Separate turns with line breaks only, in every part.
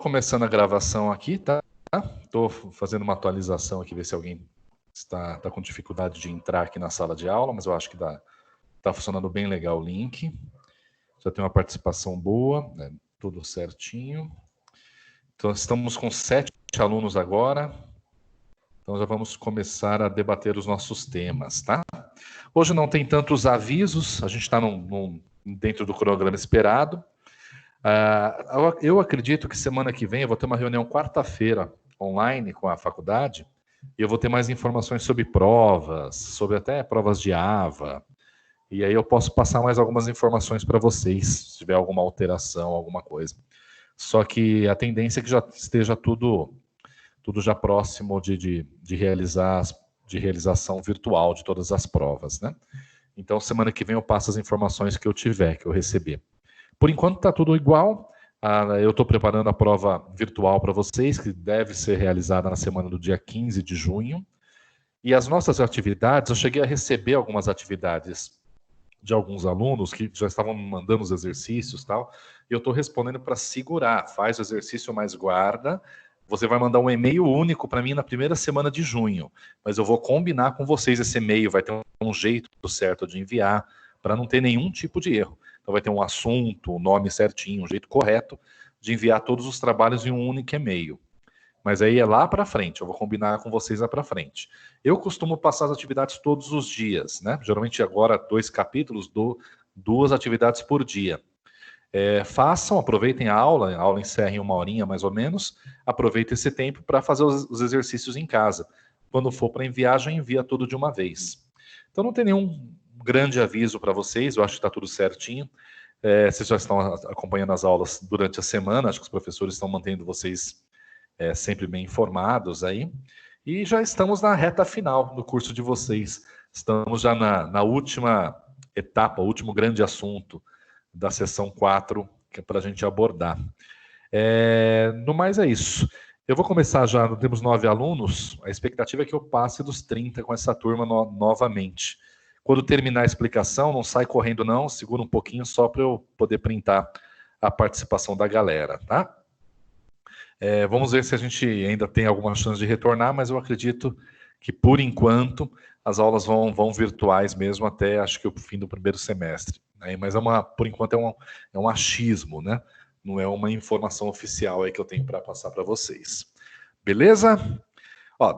começando a gravação aqui, tá? Estou fazendo uma atualização aqui, ver se alguém está com dificuldade de entrar aqui na sala de aula, mas eu acho que está funcionando bem legal o link. Já tem uma participação boa, né? Tudo certinho. Então, estamos com 7 alunos agora. Então, já vamos começar a debater os nossos temas, tá? Hoje não tem tantos avisos, a gente está dentro do cronograma esperado. Eu acredito que semana que vem eu vou ter uma reunião quarta-feira online com a faculdade e eu vou ter mais informações sobre provas, sobre até provas de AVA. E aí eu posso passar mais algumas informações para vocês, se tiver alguma alteração, alguma coisa. Só que a tendência é que já esteja tudo já próximo de realização virtual de todas as provas, né? Então, semana que vem eu passo as informações que eu tiver, que eu receber. Por enquanto está tudo igual. Eu estou preparando a prova virtual para vocês, que deve ser realizada na semana do dia 15 de junho. E as nossas atividades, eu cheguei a receber algumas atividades de alguns alunos que já estavam me mandando os exercícios e tal, e eu estou respondendo para segurar. Faz o exercício, mas guarda. Você vai mandar um e-mail único para mim na primeira semana de junho, mas eu vou combinar com vocês esse e-mail, vai ter um jeito certo de enviar, para não ter nenhum tipo de erro. Então vai ter um assunto, um nome certinho, um jeito correto de enviar todos os trabalhos em um único e-mail. Mas aí é lá para frente, eu vou combinar com vocês lá para frente. Eu costumo passar as atividades todos os dias, né? Geralmente agora 2 capítulos, 2 atividades por dia. Façam, aproveitem a aula encerra em 1 horinha mais ou menos, aproveitem esse tempo para fazer os exercícios em casa. Quando for para enviar, já envia tudo de uma vez. Então não tem nenhum grande aviso para vocês, eu acho que está tudo certinho. Vocês já estão acompanhando as aulas durante a semana, acho que os professores estão mantendo vocês sempre bem informados aí. E já estamos na reta final do curso de vocês. Estamos já na última etapa, o último grande assunto da sessão 4, que é para a gente abordar. No mais é isso. Eu vou começar já, temos 9 alunos, a expectativa é que eu passe dos 30 com essa turma novamente. Quando terminar a explicação, não sai correndo não, segura um pouquinho só para eu poder printar a participação da galera, tá? Vamos ver se a gente ainda tem alguma chance de retornar, mas eu acredito que, por enquanto, as aulas vão virtuais mesmo até, acho que, o fim do primeiro semestre. Né? Mas, por enquanto, é um achismo, né? Não é uma informação oficial aí que eu tenho para passar para vocês. Beleza?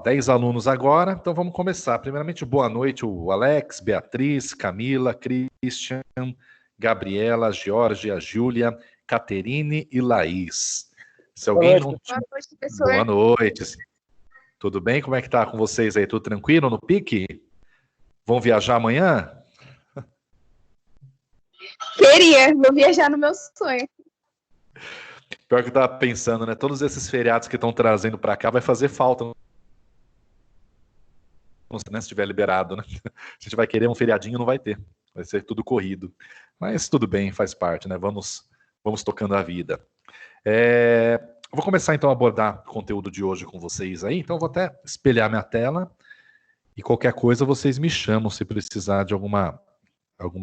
10 alunos agora, então vamos começar. Primeiramente, boa noite, o Alex, Beatriz, Camila, Christian, Gabriela, Georgia, Júlia, Caterine e Laís. Se alguém não...
Boa noite, professor.
Boa noite. Tudo bem? Como é que tá com vocês aí? Tudo tranquilo no pique? Vão viajar amanhã?
Vou viajar no meu sonho.
Pior que eu tava pensando, né? Todos esses feriados que estão trazendo para cá vai fazer falta, né? Se tiver liberado, né? A gente vai querer um feriadinho, não vai ter. Vai ser tudo corrido. Mas tudo bem, faz parte, né? Vamos tocando a vida. Vou começar então a abordar o conteúdo de hoje com vocês aí, então vou até espelhar minha tela e qualquer coisa vocês me chamam se precisar de alguma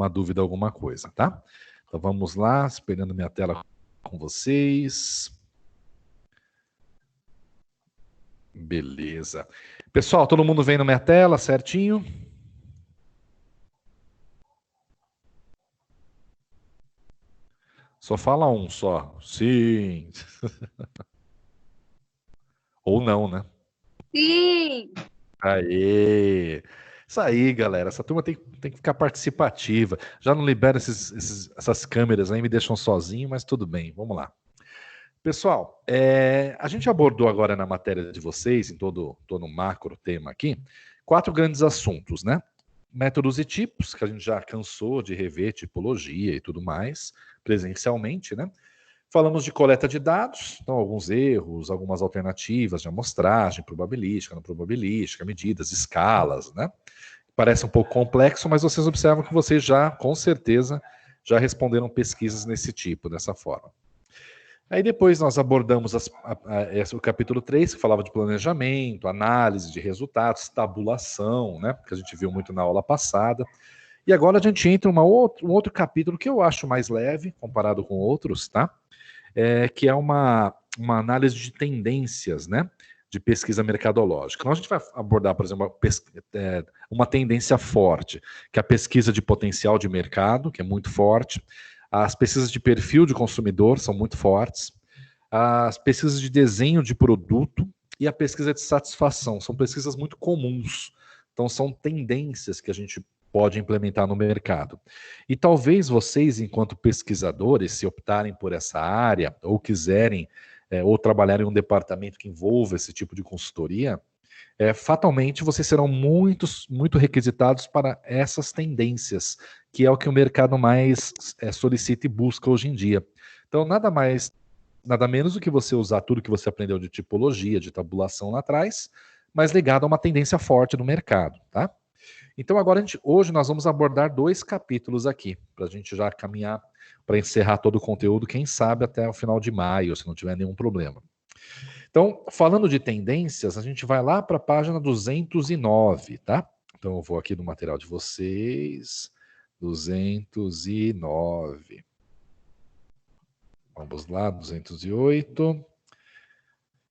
dúvida, alguma coisa, tá? Então vamos lá, espelhando minha tela com vocês. Beleza. Pessoal, todo mundo vendo minha tela certinho? Só fala um só. Sim. Ou não, né?
Sim!
Aê! Isso aí, galera. Essa turma tem que ficar participativa. Já não libera essas câmeras aí, me deixam sozinho, mas tudo bem, vamos lá. Pessoal, a gente abordou agora na matéria de vocês, em todo o macro tema aqui, 4 grandes assuntos, né? Métodos e tipos, que a gente já cansou de rever, tipologia e tudo mais, presencialmente, né? Falamos de coleta de dados, então alguns erros, algumas alternativas de amostragem, probabilística, não probabilística, medidas, escalas, né? Parece um pouco complexo, mas vocês observam que vocês já, com certeza, já responderam pesquisas dessa forma. Aí depois nós abordamos o capítulo 3, que falava de planejamento, análise de resultados, tabulação, né? Que a gente viu muito na aula passada. E agora a gente entra em um outro capítulo que eu acho mais leve, comparado com outros, tá? Que é uma uma análise de tendências, né, de pesquisa mercadológica. Então, a gente vai abordar, por exemplo, uma tendência forte, que é a pesquisa de potencial de mercado, que é muito forte, as pesquisas de perfil de consumidor são muito fortes, as pesquisas de desenho de produto e a pesquisa de satisfação, são pesquisas muito comuns, então são tendências que a gente pode implementar no mercado. E talvez vocês, enquanto pesquisadores, se optarem por essa área, ou quiserem, ou trabalharem em um departamento que envolva esse tipo de consultoria, fatalmente vocês serão muito requisitados para essas tendências, que é o que o mercado mais solicita e busca hoje em dia. Então, nada mais, nada menos do que você usar tudo que você aprendeu de tipologia, de tabulação lá atrás, mas ligado a uma tendência forte no mercado, tá? Então agora hoje nós vamos abordar 2 capítulos aqui, para a gente já caminhar para encerrar todo o conteúdo, quem sabe até o final de maio, se não tiver nenhum problema. Então, falando de tendências, a gente vai lá para a página 209, tá? Então eu vou aqui no material de vocês, 209. Vamos lá, 208.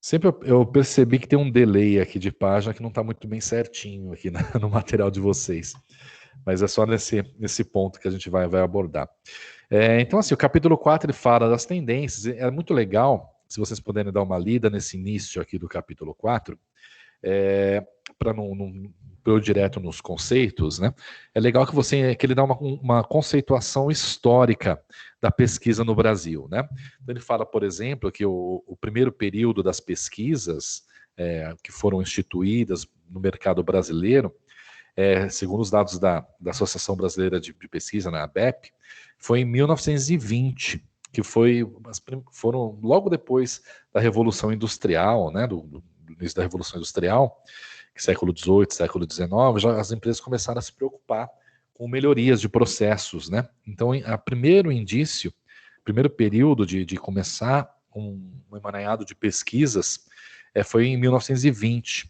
Sempre eu percebi que tem um delay aqui de página que não está muito bem certinho aqui no material de vocês. Mas é só nesse ponto que a gente vai abordar. Então, assim, o capítulo 4 ele fala das tendências. É muito legal, se vocês puderem dar uma lida nesse início aqui do capítulo 4, para não eu direto nos conceitos, né? É legal que ele dá uma conceituação histórica da pesquisa no Brasil, né? Então ele fala, por exemplo, que o primeiro período das pesquisas que foram instituídas no mercado brasileiro, segundo os dados da Associação Brasileira de Pesquisa, na ABEP, foi em 1920, que foram logo depois da Revolução Industrial, né? Do início da Revolução Industrial, século XVIII, século XIX, já as empresas começaram a se preocupar com melhorias de processos, né? Então, primeiro período de começar um emaranhado de pesquisas foi em 1920.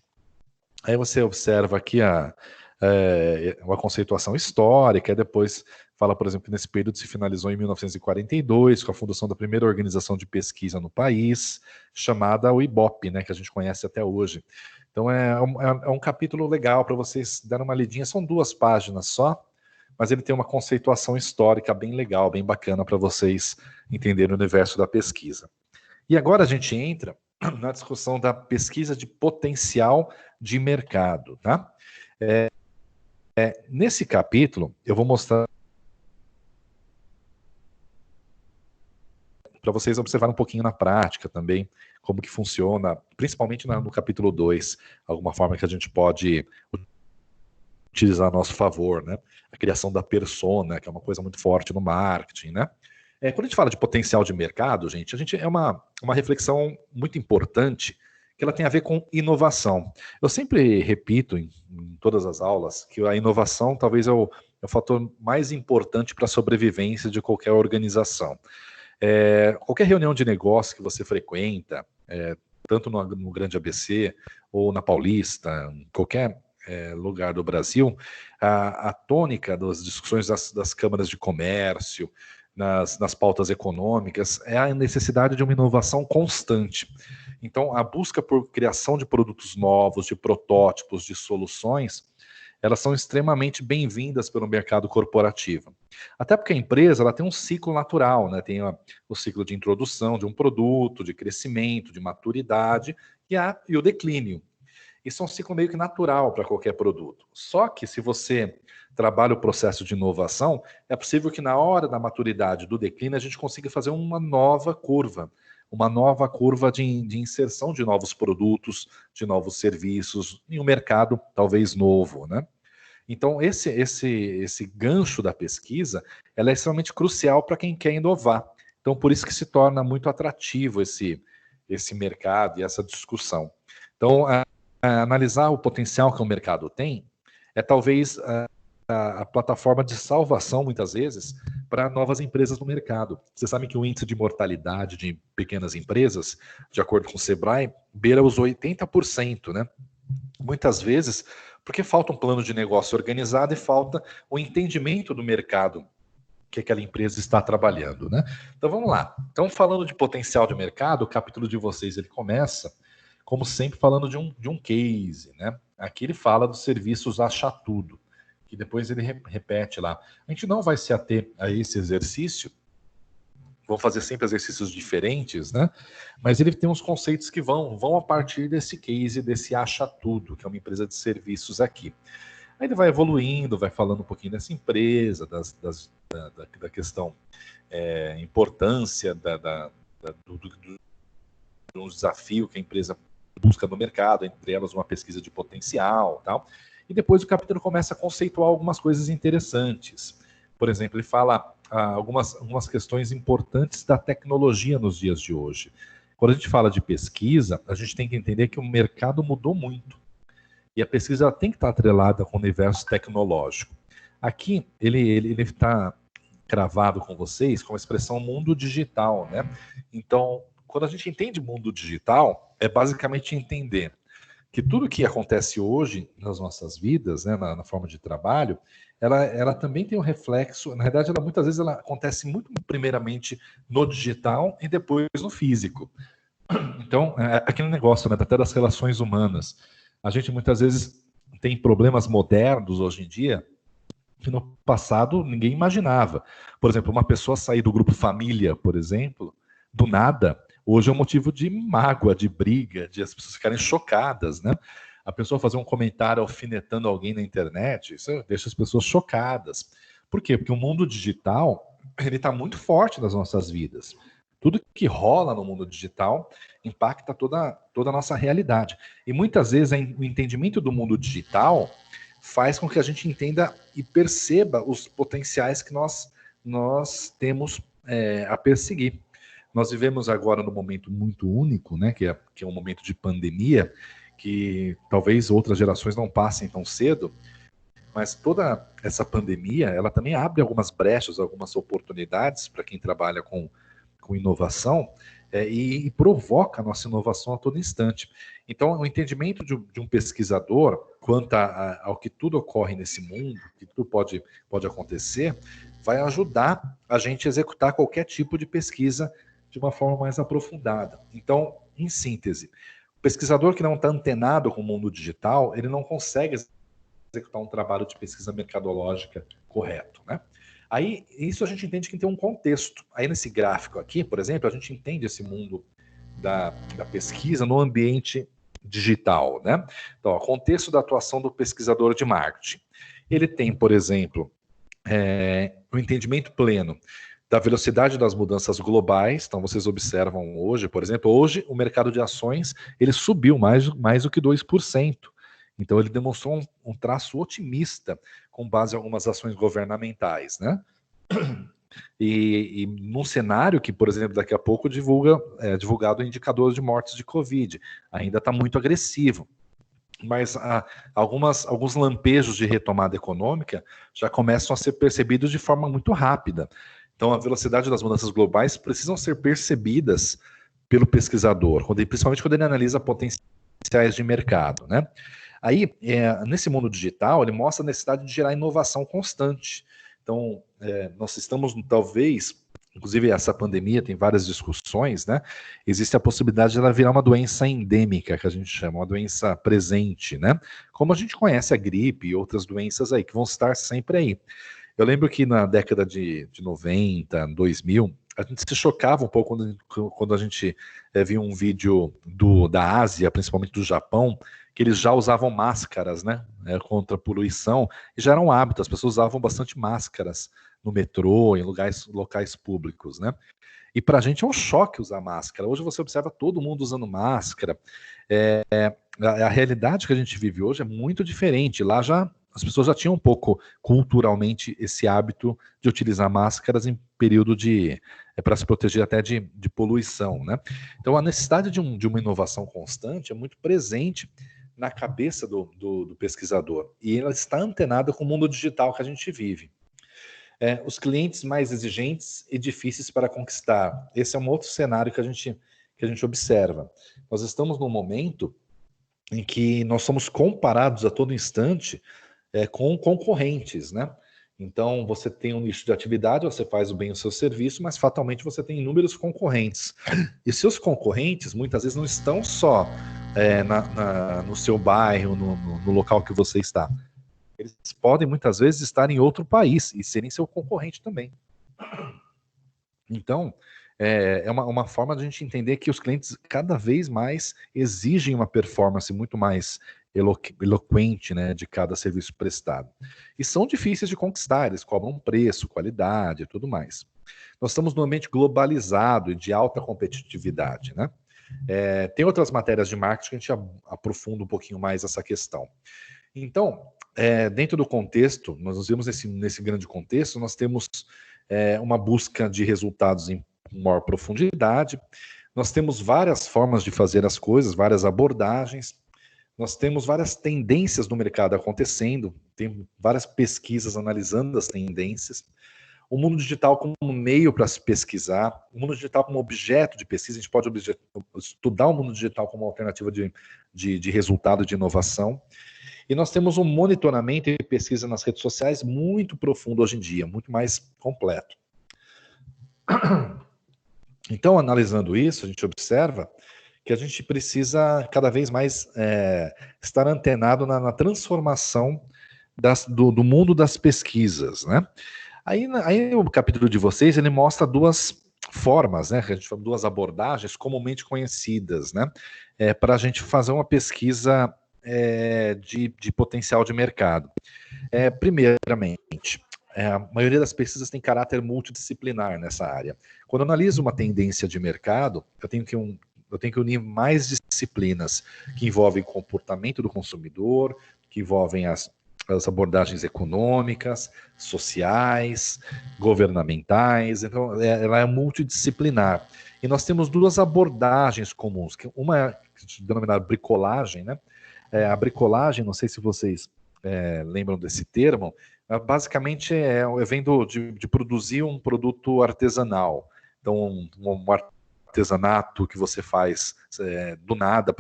Aí você observa aqui uma conceituação histórica, e depois fala, por exemplo, que nesse período se finalizou em 1942, com a fundação da primeira organização de pesquisa no país, chamada o IBOP, né, que a gente conhece até hoje. Então é um capítulo legal para vocês darem uma lidinha, são 2 páginas só, mas ele tem uma conceituação histórica bem legal, bem bacana para vocês entenderem o universo da pesquisa. E agora a gente entra na discussão da pesquisa de potencial de mercado, tá? Nesse capítulo, eu vou mostrar para vocês observarem um pouquinho na prática também, como que funciona, principalmente no capítulo 2, alguma forma que a gente pode utilizar a nosso favor, né? A criação da persona, que é uma coisa muito forte no marketing, né? Quando a gente fala de potencial de mercado, gente, é uma reflexão muito importante, que ela tem a ver com inovação. Eu sempre repito em todas as aulas que a inovação talvez é o fator mais importante para a sobrevivência de qualquer organização. Qualquer reunião de negócio que você frequenta, tanto no Grande ABC ou na Paulista, em qualquer lugar do Brasil, a tônica das discussões das câmaras de comércio, nas pautas econômicas, é a necessidade de uma inovação constante. Então, a busca por criação de produtos novos, de protótipos, de soluções, elas são extremamente bem-vindas pelo mercado corporativo. Até porque a empresa ela tem um ciclo natural, né? Tem o ciclo de introdução de um produto, de crescimento, de maturidade e o declínio. Isso é um ciclo meio que natural para qualquer produto. Só que se você trabalha o processo de inovação, é possível que na hora da maturidade do declínio a gente consiga fazer uma nova curva de inserção de novos produtos, de novos serviços, em um mercado talvez novo, né? Então, esse gancho da pesquisa, ela é extremamente crucial para quem quer inovar. Então, por isso que se torna muito atrativo esse mercado e essa discussão. Então, analisar o potencial que o mercado tem é talvez a plataforma de salvação, muitas vezes, para novas empresas no mercado. Vocês sabem que o índice de mortalidade de pequenas empresas, de acordo com o Sebrae, beira os 80%, né? Muitas vezes porque falta um plano de negócio organizado e falta o entendimento do mercado que aquela empresa está trabalhando, né? Então vamos lá. Então, falando de potencial de mercado, o capítulo de vocês ele começa, como sempre, falando de um case, né? Aqui ele fala dos serviços Acha Tudo, que depois ele repete lá. A gente não vai se ater a esse exercício, vão fazer sempre exercícios diferentes, né? Mas ele tem uns conceitos que vão a partir desse case, desse Acha Tudo, que é uma empresa de serviços aqui. Aí ele vai evoluindo, vai falando um pouquinho dessa empresa, da questão, importância do desafio que a empresa busca no mercado, entre elas uma pesquisa de potencial, tal. E depois o capítulo começa a conceituar algumas coisas interessantes. Por exemplo, ele fala algumas questões importantes da tecnologia nos dias de hoje. Quando a gente fala de pesquisa, a gente tem que entender que o mercado mudou muito. E a pesquisa ela tem que estar atrelada com o universo tecnológico. Aqui, ele está cravado com vocês com a expressão mundo digital, né? Então, quando a gente entende mundo digital, é basicamente entender que tudo que acontece hoje nas nossas vidas, né, na forma de trabalho, ela também tem um reflexo, na verdade, muitas vezes ela acontece muito primeiramente no digital e depois no físico. Então, aquele negócio, né, até das relações humanas. A gente muitas vezes tem problemas modernos hoje em dia que no passado ninguém imaginava. Por exemplo, uma pessoa sair do grupo família, por exemplo, do nada, hoje é um motivo de mágoa, de briga, de as pessoas ficarem chocadas, né? A pessoa fazer um comentário alfinetando alguém na internet, isso deixa as pessoas chocadas. Por quê? Porque o mundo digital, ele está muito forte nas nossas vidas. Tudo que rola no mundo digital impacta toda a nossa realidade. E muitas vezes o entendimento do mundo digital faz com que a gente entenda e perceba os potenciais que nós temos a perseguir. Nós vivemos agora num momento muito único, né, que é um momento de pandemia, que talvez outras gerações não passem tão cedo, mas toda essa pandemia, ela também abre algumas brechas, algumas oportunidades para quem trabalha com inovação, e provoca a nossa inovação a todo instante. Então, o entendimento de um pesquisador quanto ao que tudo ocorre nesse mundo, que tudo pode acontecer, vai ajudar a gente a executar qualquer tipo de pesquisa de uma forma mais aprofundada. Então, em síntese, o pesquisador que não está antenado com o mundo digital, ele não consegue executar um trabalho de pesquisa mercadológica correto, né? Aí, isso a gente entende que tem um contexto. Aí, nesse gráfico aqui, por exemplo, a gente entende esse mundo da pesquisa no ambiente digital, né? Então, o contexto da atuação do pesquisador de marketing. Ele tem, por exemplo, o entendimento pleno da velocidade das mudanças globais. Então, vocês observam hoje, por exemplo, hoje o mercado de ações ele subiu mais do que 2%. Então, ele demonstrou um traço otimista com base em algumas ações governamentais, né? E num cenário que, por exemplo, daqui a pouco divulgado o indicador de mortes de Covid, ainda está muito agressivo. Mas alguns lampejos de retomada econômica já começam a ser percebidos de forma muito rápida. Então, a velocidade das mudanças globais precisam ser percebidas pelo pesquisador, principalmente quando ele analisa potenciais de mercado, né? Aí, nesse mundo digital, ele mostra a necessidade de gerar inovação constante. Então, nós estamos, talvez, inclusive essa pandemia tem várias discussões, né? Existe a possibilidade de ela virar uma doença endêmica, que a gente chama, uma doença presente, né? Como a gente conhece a gripe e outras doenças aí, que vão estar sempre aí. Eu lembro que na década de 90, 2000, a gente se chocava um pouco quando a gente via um vídeo da Ásia, principalmente do Japão, que eles já usavam máscaras, né, contra a poluição, e já era um hábito, as pessoas usavam bastante máscaras no metrô, em locais públicos, né? E para a gente é um choque usar máscara. Hoje você observa todo mundo usando máscara. A realidade que a gente vive hoje é muito diferente. Lá as pessoas já tinham um pouco culturalmente esse hábito de utilizar máscaras em período para se proteger até de poluição, né? Então a necessidade de uma inovação constante é muito presente na cabeça do pesquisador, e ela está antenada com o mundo digital que a gente vive. Os clientes mais exigentes e difíceis para conquistar. Esse é um outro cenário que a gente observa. Nós estamos num momento em que nós somos comparados a todo instante com concorrentes, né? Então, você tem um nicho de atividade, você faz bem o seu serviço, mas fatalmente você tem inúmeros concorrentes. E seus concorrentes, muitas vezes, não estão só no seu bairro, no local que você está. Eles podem, muitas vezes, estar em outro país e serem seu concorrente também. Então, é uma forma de a gente entender que os clientes cada vez mais exigem uma performance muito mais eloquente, né, de cada serviço prestado. E são difíceis de conquistar, eles cobram preço, qualidade e tudo mais. Nós estamos num ambiente globalizado e de alta competitividade, né? Tem outras matérias de marketing que a gente aprofunda um pouquinho mais essa questão. Então, dentro do contexto, nós vemos nesse grande contexto, nós temos uma busca de resultados em maior profundidade, nós temos várias formas de fazer as coisas, várias abordagens, nós temos várias tendências no mercado acontecendo, tem várias pesquisas analisando as tendências, o mundo digital como meio para se pesquisar, o mundo digital como objeto de pesquisa, a gente pode estudar o mundo digital como alternativa de resultado de inovação, e nós temos um monitoramento e pesquisa nas redes sociais muito profundo hoje em dia, muito mais completo. Então, analisando isso, a gente observa que a gente precisa cada vez mais estar antenado na transformação do mundo das pesquisas, né? Aí o capítulo de vocês, ele mostra duas formas, né? A gente fala duas abordagens comumente conhecidas, né? Para a gente fazer uma pesquisa de potencial de mercado. Primeiramente, a maioria das pesquisas tem caráter multidisciplinar nessa área. Quando eu analiso uma tendência de mercado, eu tenho que unir mais disciplinas que envolvem comportamento do consumidor, que envolvem as abordagens econômicas, sociais, governamentais. Então, ela é multidisciplinar. E nós temos duas abordagens comuns. Uma é denominada bricolagem, né? A bricolagem, não sei se vocês lembram desse termo, basicamente vem de produzir um produto artesanal. Então, um artesanato que você faz do nada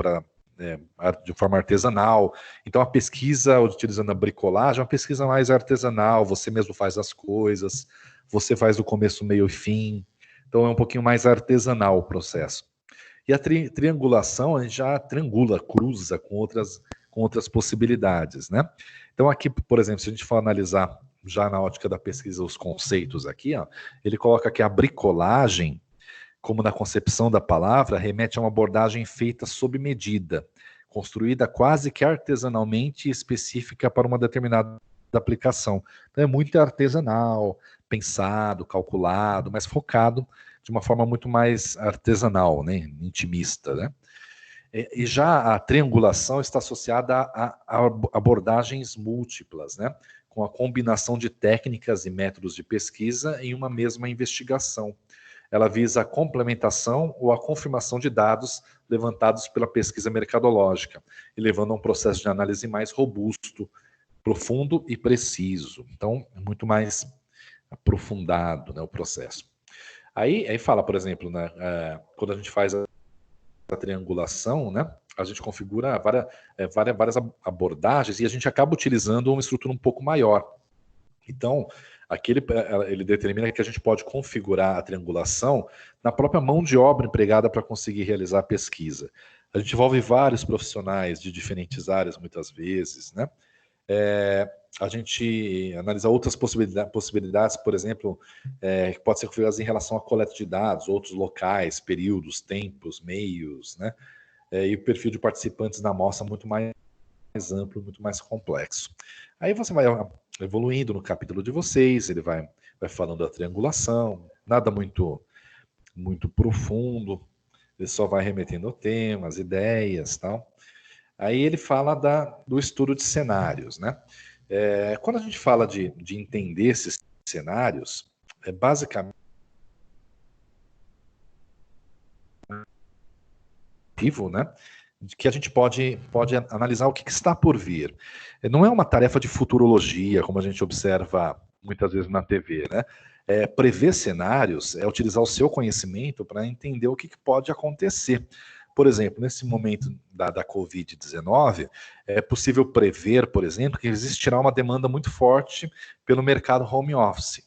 de forma artesanal. Então, a pesquisa utilizando a bricolagem é uma pesquisa mais artesanal, você mesmo faz as coisas, você faz do começo, meio e fim. Então, é um pouquinho mais artesanal o processo. E a triangulação, a gente já triangula, cruza com outras possibilidades, né? Então aqui, por exemplo, se a gente for analisar já na ótica da pesquisa os conceitos aqui, ó, ele coloca que a bricolagem, como na concepção da palavra, remete a uma abordagem feita sob medida, construída quase que artesanalmente específica para uma determinada aplicação. Então é muito artesanal, pensado, calculado, mas focado de uma forma muito mais artesanal, né, intimista, né? E já a triangulação está associada a abordagens múltiplas, né? Com a combinação de técnicas e métodos de pesquisa em uma mesma investigação. Ela visa a complementação ou a confirmação de dados levantados pela pesquisa mercadológica, e levando a um processo de análise mais robusto, profundo e preciso. Então, é muito mais aprofundado, né, o processo. Aí fala, por exemplo, né, quando a gente faz a triangulação, né, a gente configura várias abordagens e a gente acaba utilizando uma estrutura um pouco maior. Então, aqui ele determina que a gente pode configurar a triangulação na própria mão de obra empregada para conseguir realizar a pesquisa. A gente envolve vários profissionais de diferentes áreas, muitas vezes, né? A gente analisa outras possibilidades, por exemplo, que pode ser configuradas em relação à coleta de dados, outros locais, períodos, tempos, meios, né? E o perfil de participantes da amostra muito mais amplo, muito mais complexo. Aí você vai evoluindo no capítulo de vocês, ele vai falando da triangulação, nada muito profundo, ele só vai remetendo temas, ideias, tal. Aí ele fala do estudo de cenários, né? Quando a gente fala de entender esses cenários, basicamente né? Que a gente pode analisar o que está por vir. Não é uma tarefa de futurologia, como a gente observa muitas vezes na TV, né? Prever cenários é utilizar o seu conhecimento para entender o que pode acontecer. por exemplo, nesse momento da Covid-19, é possível prever, por exemplo, que existirá uma demanda muito forte pelo mercado home office.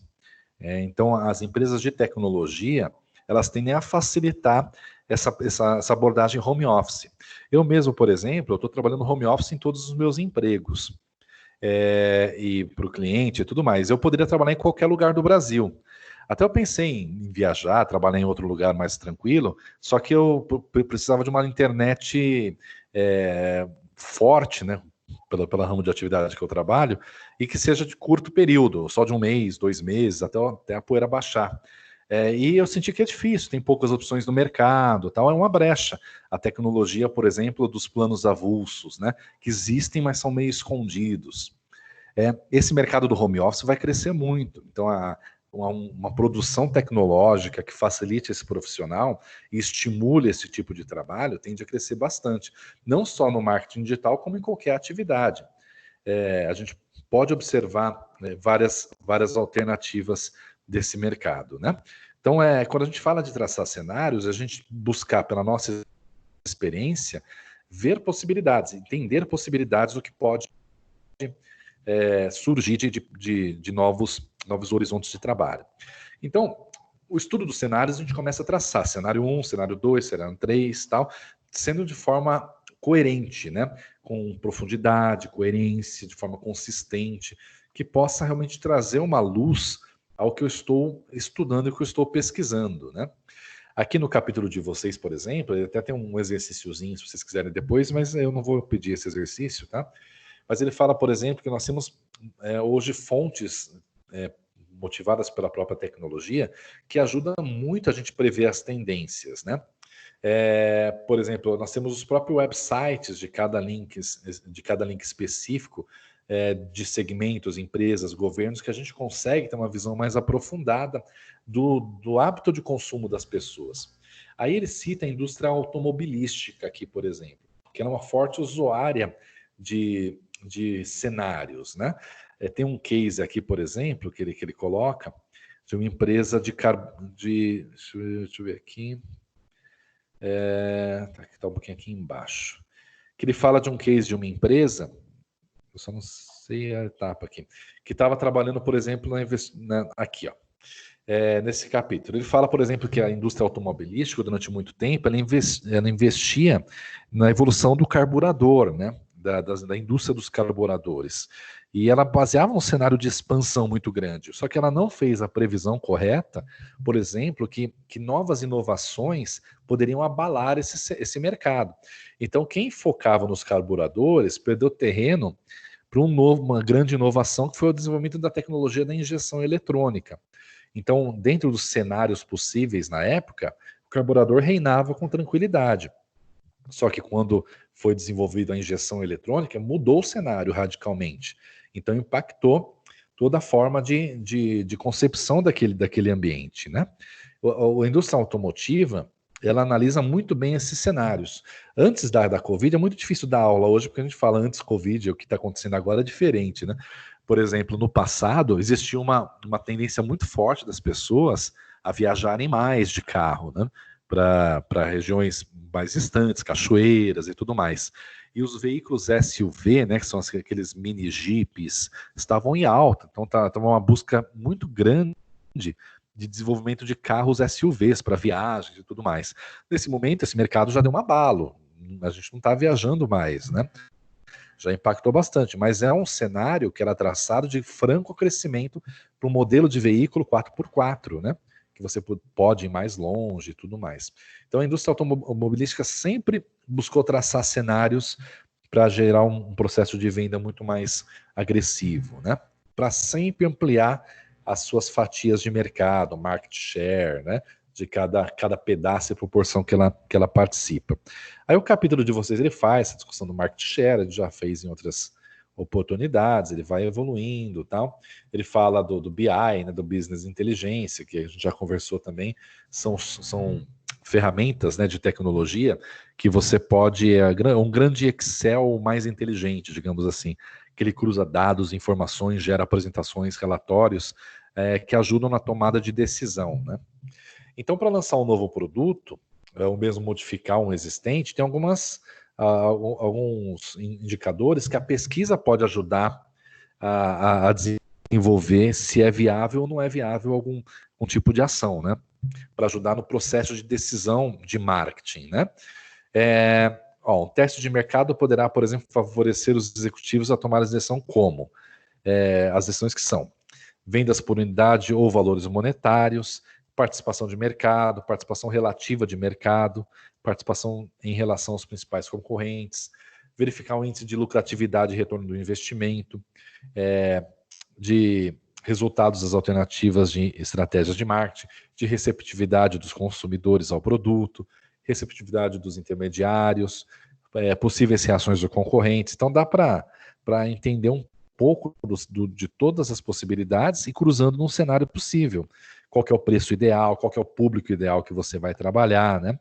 Então, as empresas de tecnologia, elas tendem a facilitar essa abordagem home office. Eu mesmo, por exemplo, eu estou trabalhando home office em todos os meus empregos. E para o cliente e tudo mais. Eu poderia trabalhar em qualquer lugar do Brasil. Até eu pensei em viajar, trabalhar em outro lugar mais tranquilo, só que eu precisava de uma internet forte, né? Pela ramo de atividade que eu trabalho, e que seja de curto período, só de 1 mês, 2 meses, até a poeira baixar. E eu senti que é difícil, tem poucas opções no mercado, tal, é uma brecha. A tecnologia, por exemplo, dos planos avulsos, né, que existem, mas são meio escondidos. Esse mercado do home office vai crescer muito. Então, uma produção tecnológica que facilite esse profissional e estimule esse tipo de trabalho tende a crescer bastante. Não só no marketing digital, como em qualquer atividade. A gente pode observar várias alternativas desse mercado, né? Então, quando a gente fala de traçar cenários, a gente buscar, pela nossa experiência, ver possibilidades, entender possibilidades do que pode surgir de novos horizontes de trabalho. Então, o estudo dos cenários, a gente começa a traçar cenário 1, cenário 2, cenário 3, tal, sendo de forma coerente, né? Com profundidade, coerência, de forma consistente, que possa realmente trazer uma luz ao que eu estou estudando e que eu estou pesquisando, né? Aqui no capítulo de vocês, por exemplo, até tem um exercíciozinho, se vocês quiserem depois, mas eu não vou pedir esse exercício, tá? Mas ele fala, por exemplo, que nós temos hoje fontes motivadas pela própria tecnologia que ajudam muito a gente prever as tendências, né? Por exemplo, nós temos os próprios websites de cada link específico, de segmentos, empresas, governos, que a gente consegue ter uma visão mais aprofundada do hábito de consumo das pessoas. Aí ele cita a indústria automobilística aqui, por exemplo, que é uma forte usuária de cenários, né? Tem um case aqui, por exemplo, que ele coloca, de uma empresa deixa eu ver aqui. Está um pouquinho aqui embaixo. Que ele fala de um case de uma empresa, eu só não sei a etapa aqui, que estava trabalhando, por exemplo, aqui, ó. Nesse capítulo. Ele fala, por exemplo, que a indústria automobilística, durante muito tempo, ela investia na evolução do carburador, né? Da indústria dos carburadores. E ela baseava um cenário de expansão muito grande. Só que ela não fez a previsão correta, por exemplo, que novas inovações poderiam abalar esse mercado. Então, quem focava nos carburadores perdeu terreno para uma grande inovação, que foi o desenvolvimento da tecnologia da injeção eletrônica. Então, dentro dos cenários possíveis na época, o carburador reinava com tranquilidade. Só que quando foi desenvolvida a injeção eletrônica, mudou o cenário radicalmente. Então, impactou toda a forma de concepção daquele ambiente, né? A indústria automotiva, ela analisa muito bem esses cenários. Antes da Covid, é muito difícil dar aula hoje, porque a gente fala antes Covid, o que está acontecendo agora é diferente, né? Por exemplo, no passado, existia uma tendência muito forte das pessoas a viajarem mais de carro, né? Para regiões mais distantes, cachoeiras e tudo mais. E os veículos SUV, né, que são aqueles mini jipes, estavam em alta. Então estava uma busca muito grande de desenvolvimento de carros SUVs para viagens e tudo mais. Nesse momento, esse mercado já deu um abalo. A gente não está viajando mais, né? Já impactou bastante, mas é um cenário que era traçado de franco crescimento para um modelo de veículo 4x4, né? Que você pode ir mais longe e tudo mais. Então a indústria automobilística sempre buscou traçar cenários para gerar um processo de venda muito mais agressivo, né? Para sempre ampliar as suas fatias de mercado, market share, né? De cada pedaço e proporção que ela participa. Aí o capítulo de vocês, ele faz essa discussão do market share, ele já fez em outras oportunidades, ele vai evoluindo, tal. Ele fala do BI, né, do Business Inteligência, que a gente já conversou também, são ferramentas, né, de tecnologia que você pode, um grande Excel mais inteligente, digamos assim, que ele cruza dados, informações, gera apresentações, relatórios, que ajudam na tomada de decisão, né? Então, para lançar um novo produto, ou mesmo modificar um existente, tem alguns indicadores que a pesquisa pode ajudar a desenvolver se é viável ou não é viável algum tipo de ação, né? Para ajudar no processo de decisão de marketing, né? Um teste de mercado poderá, por exemplo, favorecer os executivos a tomar a decisão como? As decisões que são vendas por unidade ou valores monetários, participação de mercado, participação relativa de mercado, participação em relação aos principais concorrentes, verificar o índice de lucratividade e retorno do investimento, de resultados das alternativas de estratégias de marketing, de receptividade dos consumidores ao produto, receptividade dos intermediários, possíveis reações dos concorrentes. Então dá para entender um pouco de todas as possibilidades e cruzando num cenário possível. Qual que é o preço ideal, qual que é o público ideal que você vai trabalhar, né?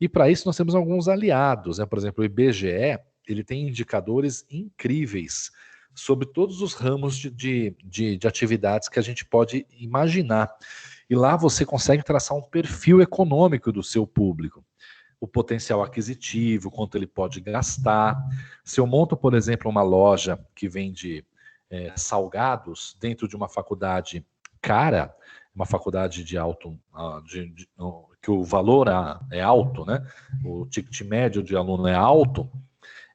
E para isso nós temos alguns aliados, né? Por exemplo, o IBGE, ele tem indicadores incríveis sobre todos os ramos de atividades que a gente pode imaginar. E lá você consegue traçar um perfil econômico do seu público. O potencial aquisitivo, quanto ele pode gastar. Se eu monto, por exemplo, uma loja que vende salgados dentro de uma faculdade cara, uma faculdade de alto, que o valor é alto, né? O ticket médio de aluno é alto,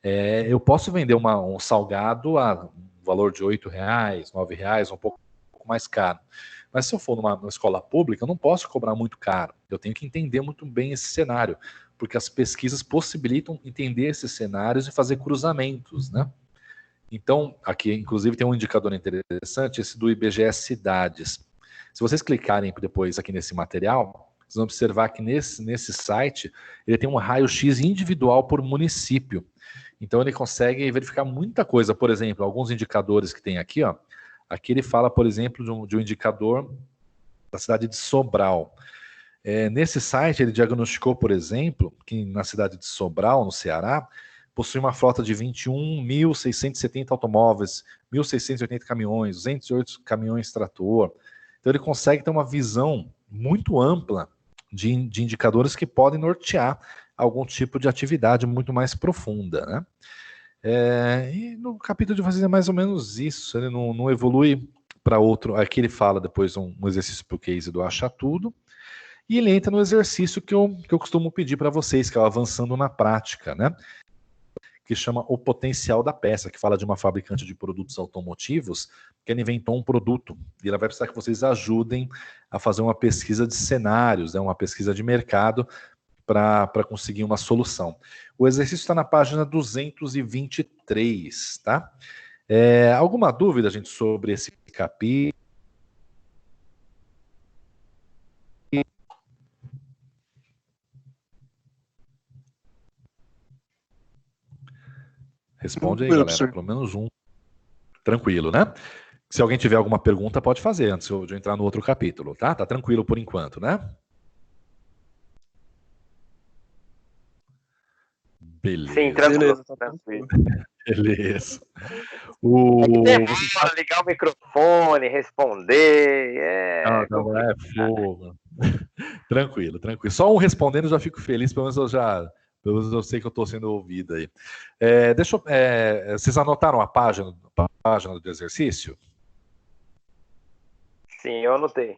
eu posso vender um salgado a um valor de R$ 8, R$ 9, um pouco mais caro. Mas se eu for numa escola pública, eu não posso cobrar muito caro. Eu tenho que entender muito bem esse cenário, porque as pesquisas possibilitam entender esses cenários e fazer cruzamentos, né? Então, aqui, inclusive, tem um indicador interessante, esse do IBGE Cidades. Se vocês clicarem depois aqui nesse material, vocês vão observar que nesse site ele tem um raio-x individual por município. Então, ele consegue verificar muita coisa. Por exemplo, alguns indicadores que tem aqui, ó. Aqui ele fala, por exemplo, de um indicador da cidade de Sobral. Nesse site, ele diagnosticou, por exemplo, que na cidade de Sobral, no Ceará, possui uma frota de 21.670 automóveis, 1.680 caminhões, 208 caminhões trator. Então, ele consegue ter uma visão muito ampla de indicadores que podem nortear algum tipo de atividade muito mais profunda, né? E no capítulo de vocês é mais ou menos isso, ele não evolui para outro. Aqui ele fala depois um exercício para o case do Acha Tudo, e ele entra no exercício que eu costumo pedir para vocês, que é o Avançando na Prática, né? Que chama O Potencial da Peça, que fala de uma fabricante de produtos automotivos que ela inventou um produto, e ela vai precisar que vocês ajudem a fazer uma pesquisa de cenários, né? Uma pesquisa de mercado, para conseguir uma solução. O exercício está na página 223, tá? Alguma dúvida, gente, sobre esse capítulo? Responde aí, galera, pelo menos um. Tranquilo, né? Se alguém tiver alguma pergunta, pode fazer antes de eu entrar no outro capítulo, tá? Tá tranquilo por enquanto, né? Beleza.
Sim, tranquilo. Tranquilo.
Beleza.
Demora ligar o microfone, responder.
Não, é fogo. Tranquilo, tranquilo. Só um respondendo eu já fico feliz, pelo menos eu sei que eu estou sendo ouvido aí. Vocês anotaram a página do exercício?
Sim, eu anotei.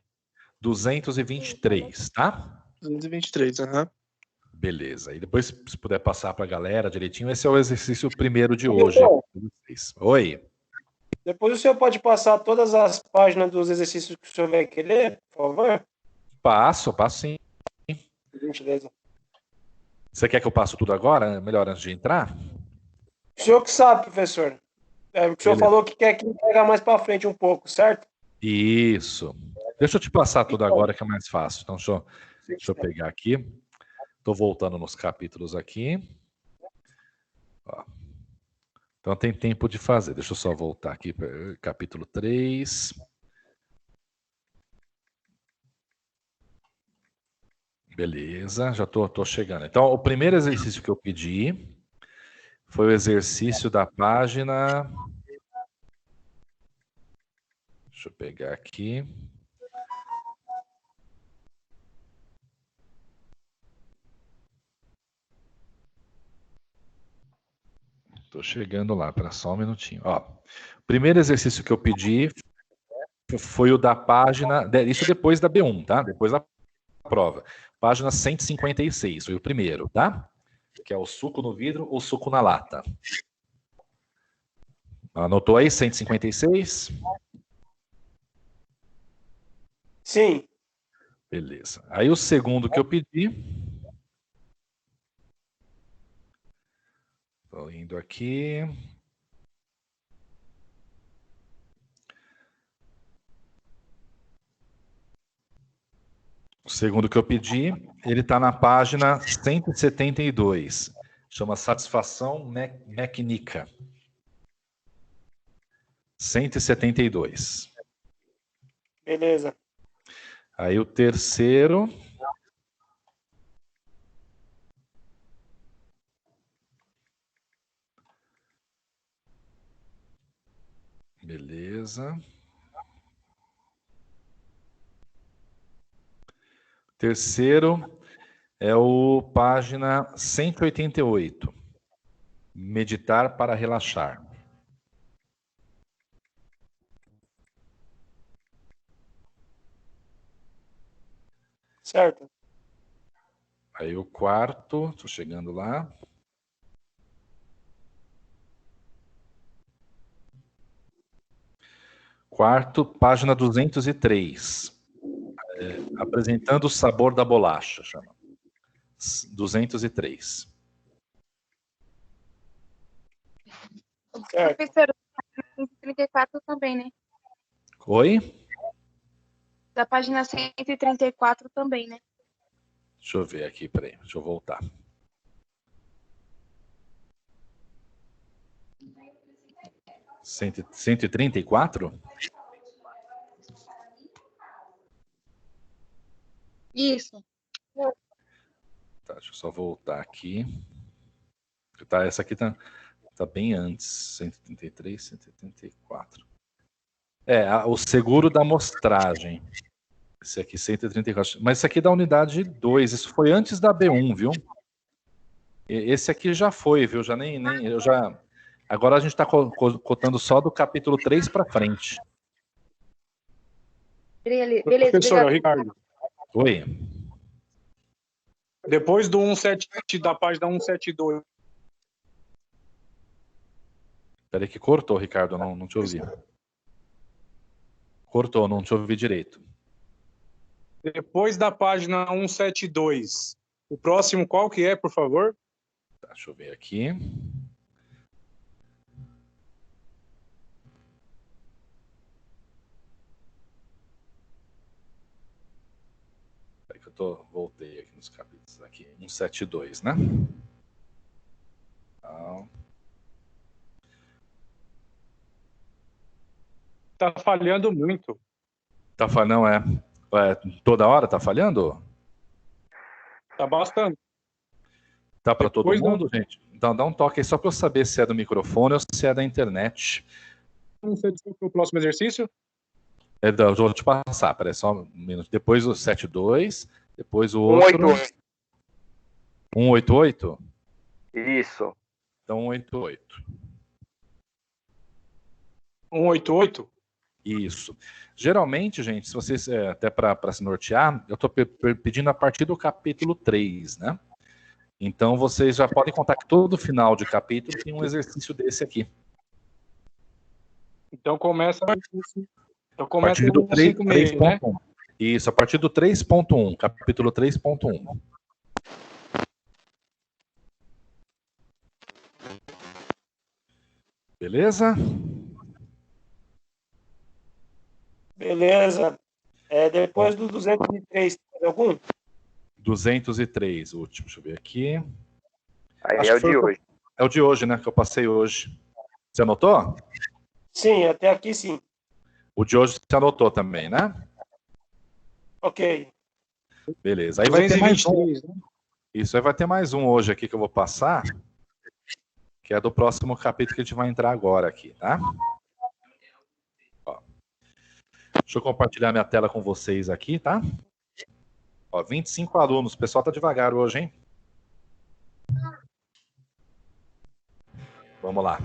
223, tá?
223, aham.
Beleza. E depois, se puder passar para a galera direitinho, esse é o exercício primeiro de hoje. Oi.
Depois o senhor pode passar todas as páginas dos exercícios que o senhor vai querer, por favor?
Passo sim.
Gentileza.
Você quer que eu passe tudo agora? Melhor antes de entrar?
O senhor que sabe, professor. O senhor falou que quer que entregar mais para frente um pouco, certo?
Isso. Deixa eu te passar tudo agora que é mais fácil. Então, deixa eu pegar aqui. Estou voltando nos capítulos aqui. Ó. Então tem tempo de fazer. Deixa eu só voltar aqui para capítulo 3. Beleza, já tô chegando. Então, o primeiro exercício que eu pedi foi o exercício da página. Deixa eu pegar aqui. Tô chegando lá, para só um minutinho. Ó, o primeiro exercício que eu pedi foi o da página, isso depois da B1, tá? Depois da prova. Página 156, foi o primeiro, tá? Que é o suco no vidro ou suco na lata. Anotou aí, 156?
Sim.
Beleza. Aí o segundo que eu pedi. Estou indo aqui. O segundo que eu pedi, ele está na página 172. Chama Satisfação Mecânica. 172.
Beleza.
Aí o terceiro. Beleza. Terceiro é o página 188. Meditar para relaxar.
Certo.
Aí o quarto, estou chegando lá. Quarto, página 203. Apresentando o sabor da bolacha, chama. 203.
Certo.
Professor, 134 também, né?
Oi?
Da página 134 também, né?
Deixa eu ver aqui, peraí, deixa eu voltar. Cento e 134?
Isso.
Tá, deixa eu só voltar aqui. Tá, essa aqui tá bem antes. 133, 134. O seguro da amostragem. Esse aqui, 134. Mas esse aqui é da unidade 2. Isso foi antes da B1, viu? Esse aqui já foi, viu? Já eu já. Agora a gente está cotando só do capítulo 3 para frente.
Beleza,
Professor,
obrigado.
Ricardo,
Oi.
depois do 177 da página 172,
Peraí que cortou, Ricardo, não te ouvi. Cortou, não te ouvi direito.
depois da página 172, o próximo qual que é, por favor?
Tá, deixa eu ver aqui. Peraí que voltei aqui nos capítulos. Aqui, 172, né? Então,
Tá falhando muito.
tá falhando, toda hora tá falhando?
Tá bastante.
Tá para todo
Depois
mundo, gente? Então dá um toque aí só para eu saber se é do microfone ou se é da internet.
172 para o próximo exercício?
Vou te passar, peraí só um minuto. Depois o 72, depois o outro. 188?
Isso.
Então 188.
188?
Isso. Geralmente, gente, se vocês, até para se nortear, eu estou pedindo a partir do capítulo 3, né? Então vocês já podem contar que todo final de capítulo tem um exercício desse aqui.
Então começa
A partir do
no 56, né?
3.1. Isso, a partir do 3.1, capítulo 3.1. Beleza?
Beleza. Depois do 203, tem algum?
203, o último, deixa eu ver aqui.
Aí
Acho
é
que
o
foi
de hoje.
É o de hoje, né? Que eu passei hoje. Você anotou?
Sim, até aqui sim.
O de hoje você anotou também, né?
Ok.
Beleza. Aí vai ter mais um.
223, né?
Isso, aí vai ter mais um hoje aqui que eu vou passar, que é do próximo capítulo que a gente vai entrar agora aqui, tá? Ó. Deixa eu compartilhar minha tela com vocês aqui, tá? Ó, 25 alunos. O pessoal tá devagar hoje, hein? Vamos lá.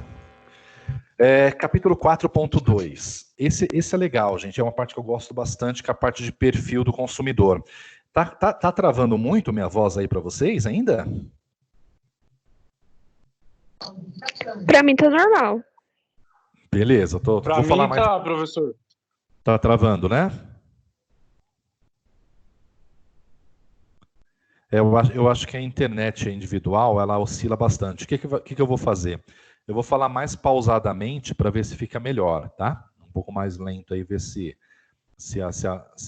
Capítulo 4.2. Esse é legal, gente. É uma parte que eu gosto bastante, que é a parte de perfil do consumidor. Tá travando muito minha voz aí para vocês ainda?
Para mim tá normal.
Beleza, vou falar mais.
Tá, professor.
Tá travando, né? Eu acho que a internet individual, ela oscila bastante. O que eu vou fazer? Eu vou falar mais pausadamente para ver se fica melhor, tá? Um pouco mais lento aí, ver se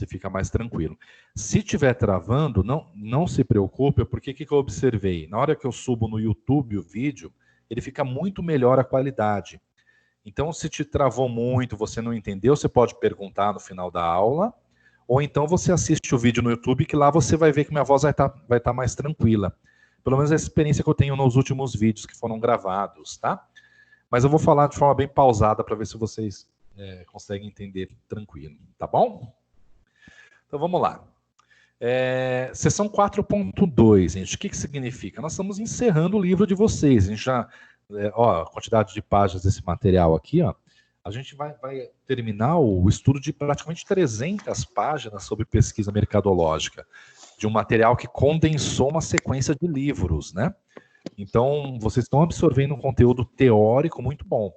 fica mais tranquilo. Se estiver travando, não se preocupe, porque o que eu observei? Na hora que eu subo no YouTube o vídeo, ele fica muito melhor a qualidade. Então, se te travou muito, você não entendeu, você pode perguntar no final da aula, ou então você assiste o vídeo no YouTube, que lá você vai ver que minha voz vai tá mais tranquila. Pelo menos a experiência que eu tenho nos últimos vídeos que foram gravados, tá? Mas eu vou falar de forma bem pausada para ver se vocês conseguem entender tranquilo, tá bom? Então vamos lá. Sessão 4.2, gente. O que significa? Nós estamos encerrando o livro de vocês. A gente já... a quantidade de páginas desse material aqui, ó. A gente vai terminar o estudo de praticamente 300 páginas sobre pesquisa mercadológica, de um material que condensou uma sequência de livros, né? Então, vocês estão absorvendo um conteúdo teórico muito bom.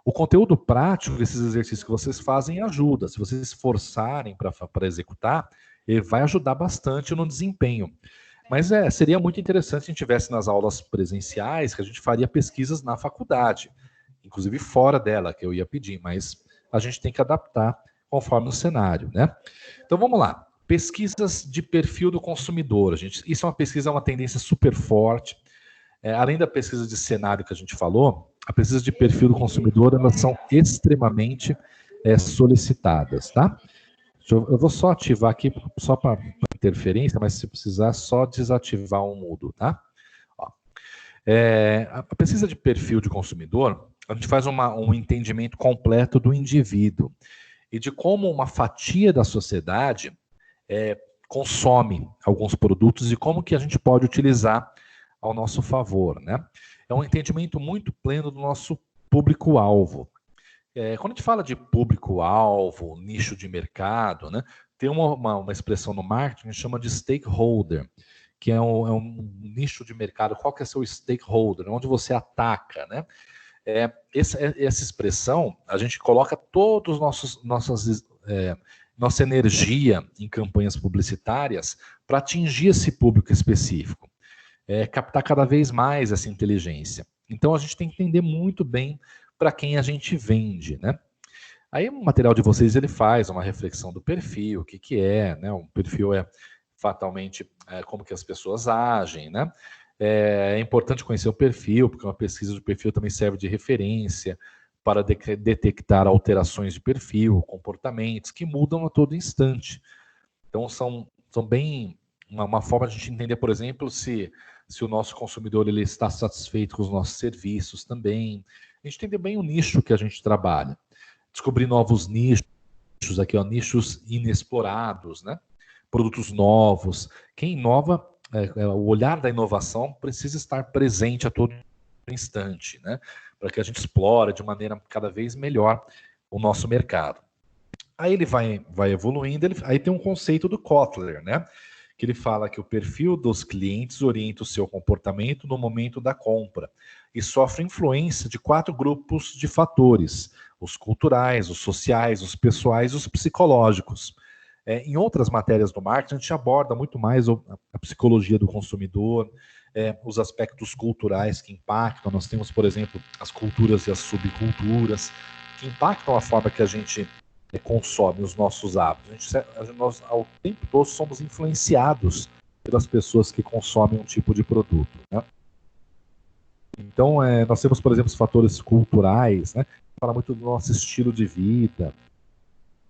O conteúdo prático, esses exercícios que vocês fazem, ajuda. Se vocês se esforçarem para executar, ele vai ajudar bastante no desempenho. Mas seria muito interessante se a gente tivesse nas aulas presenciais, que a gente faria pesquisas na faculdade, inclusive fora dela, que eu ia pedir, mas a gente tem que adaptar conforme o cenário, né? Então vamos lá. Pesquisas de perfil do consumidor, gente. Isso é uma tendência super forte. Além da pesquisa de cenário que a gente falou, a pesquisa de perfil do consumidor, elas são extremamente solicitadas, tá? Eu vou só ativar aqui, só para interferência, mas se precisar, só desativar o mudo, tá? Ó. A pesquisa de perfil de consumidor, a gente faz um entendimento completo do indivíduo e de como uma fatia da sociedade consome alguns produtos e como que a gente pode utilizar ao nosso favor, né? É um entendimento muito pleno do nosso público-alvo. Quando a gente fala de público-alvo, nicho de mercado, né, tem uma expressão no marketing que chama de stakeholder, que é um nicho de mercado. Qual que é seu stakeholder? Onde você ataca, né? Essa expressão, a gente coloca todos nossa energia em campanhas publicitárias para atingir esse público específico. Captar cada vez mais essa inteligência. Então, a gente tem que entender muito bem para quem a gente vende, né? Aí o material de vocês, ele faz uma reflexão do perfil, o que é, né? Um perfil fatalmente como que as pessoas agem, né? É importante conhecer o perfil, porque uma pesquisa de perfil também serve de referência para detectar alterações de perfil, comportamentos que mudam a todo instante. Então, são bem uma forma de a gente entender, por exemplo, se o nosso consumidor ele está satisfeito com os nossos serviços também. A gente entender bem o nicho que a gente trabalha. Descobrir novos nichos aqui, ó, nichos inexplorados, né? Produtos novos. Quem inova, o olhar da inovação precisa estar presente a todo instante, né? Para que a gente explore de maneira cada vez melhor o nosso mercado. Aí ele vai evoluindo, aí tem um conceito do Kotler, né? Que ele fala que o perfil dos clientes orienta o seu comportamento no momento da compra e sofre influência de 4 grupos de fatores: os culturais, os sociais, os pessoais e os psicológicos. Em outras matérias do marketing, a gente aborda muito mais a psicologia do consumidor, os aspectos culturais que impactam. Nós temos, por exemplo, as culturas e as subculturas, que impactam a forma que a gente consome, os nossos hábitos. Nós, ao tempo todo, somos influenciados pelas pessoas que consomem um tipo de produto, né? Então, nós temos, por exemplo, os fatores culturais, né? Fala muito do nosso estilo de vida,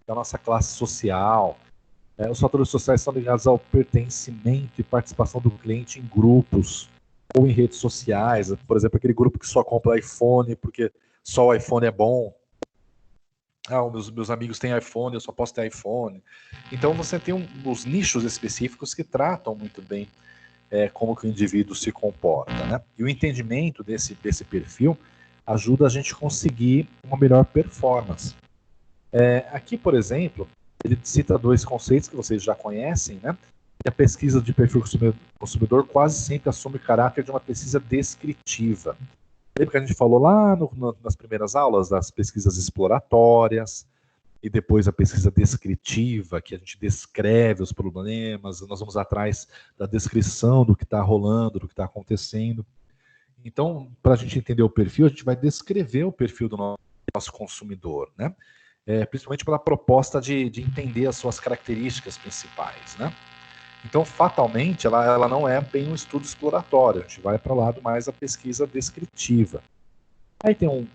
da nossa classe social. Os fatores sociais são ligados ao pertencimento e participação do cliente em grupos ou em redes sociais. Por exemplo, aquele grupo que só compra iPhone porque só o iPhone é bom. Meus amigos têm iPhone, eu só posso ter iPhone. Então você tem os nichos específicos que tratam muito bem como que o indivíduo se comporta, né? E o entendimento desse perfil ajuda a gente a conseguir uma melhor performance. Aqui, por exemplo, ele cita dois conceitos que vocês já conhecem, né? Que a pesquisa de perfil consumidor quase sempre assume o caráter de uma pesquisa descritiva. Lembra que a gente falou lá nas primeiras aulas das pesquisas exploratórias e depois a pesquisa descritiva, que a gente descreve os problemas, nós vamos atrás da descrição do que está rolando, do que está acontecendo. Então, para a gente entender o perfil, a gente vai descrever o perfil do nosso consumidor, né? Principalmente pela proposta de entender as suas características principais, né? Então, fatalmente, ela não é bem um estudo exploratório, a gente vai para o lado mais da pesquisa descritiva. Aí tem um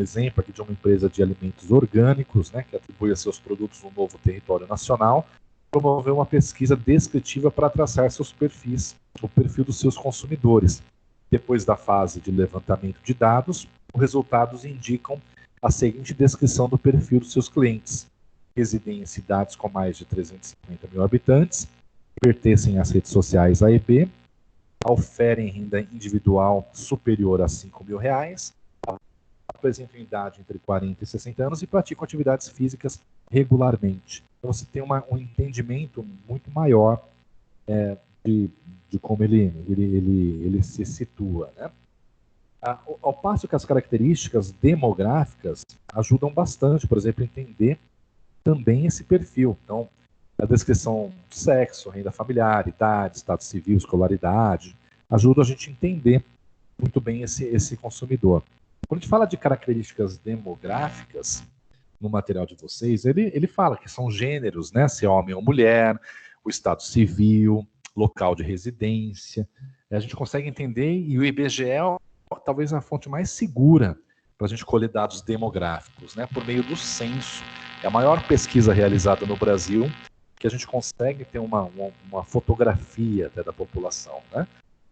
exemplo aqui de uma empresa de alimentos orgânicos, né, que atribui a seus produtos um novo território nacional, promoveu uma pesquisa descritiva para traçar seus perfis, o perfil dos seus consumidores. Depois da fase de levantamento de dados, os resultados indicam a seguinte descrição do perfil dos seus clientes. Residem em cidades com mais de 350 mil habitantes, pertencem às redes sociais A e B, oferem renda individual superior a R$5.000, apresentam idade entre 40 e 60 anos e praticam atividades físicas regularmente. Então você tem um entendimento muito maior de como ele se situa, né? Ao passo que as características demográficas ajudam bastante, por exemplo, a entender também esse perfil. Então, a descrição do sexo, renda familiar, idade, estado civil, escolaridade, ajuda a gente a entender muito bem esse consumidor. Quando a gente fala de características demográficas no material de vocês, ele fala que são gêneros, né? Se é homem ou mulher, o estado civil, local de residência. A gente consegue entender, e o IBGE é talvez a fonte mais segura para a gente colher dados demográficos, né? Por meio do censo. É a maior pesquisa realizada no Brasil que a gente consegue ter uma fotografia até da população, né?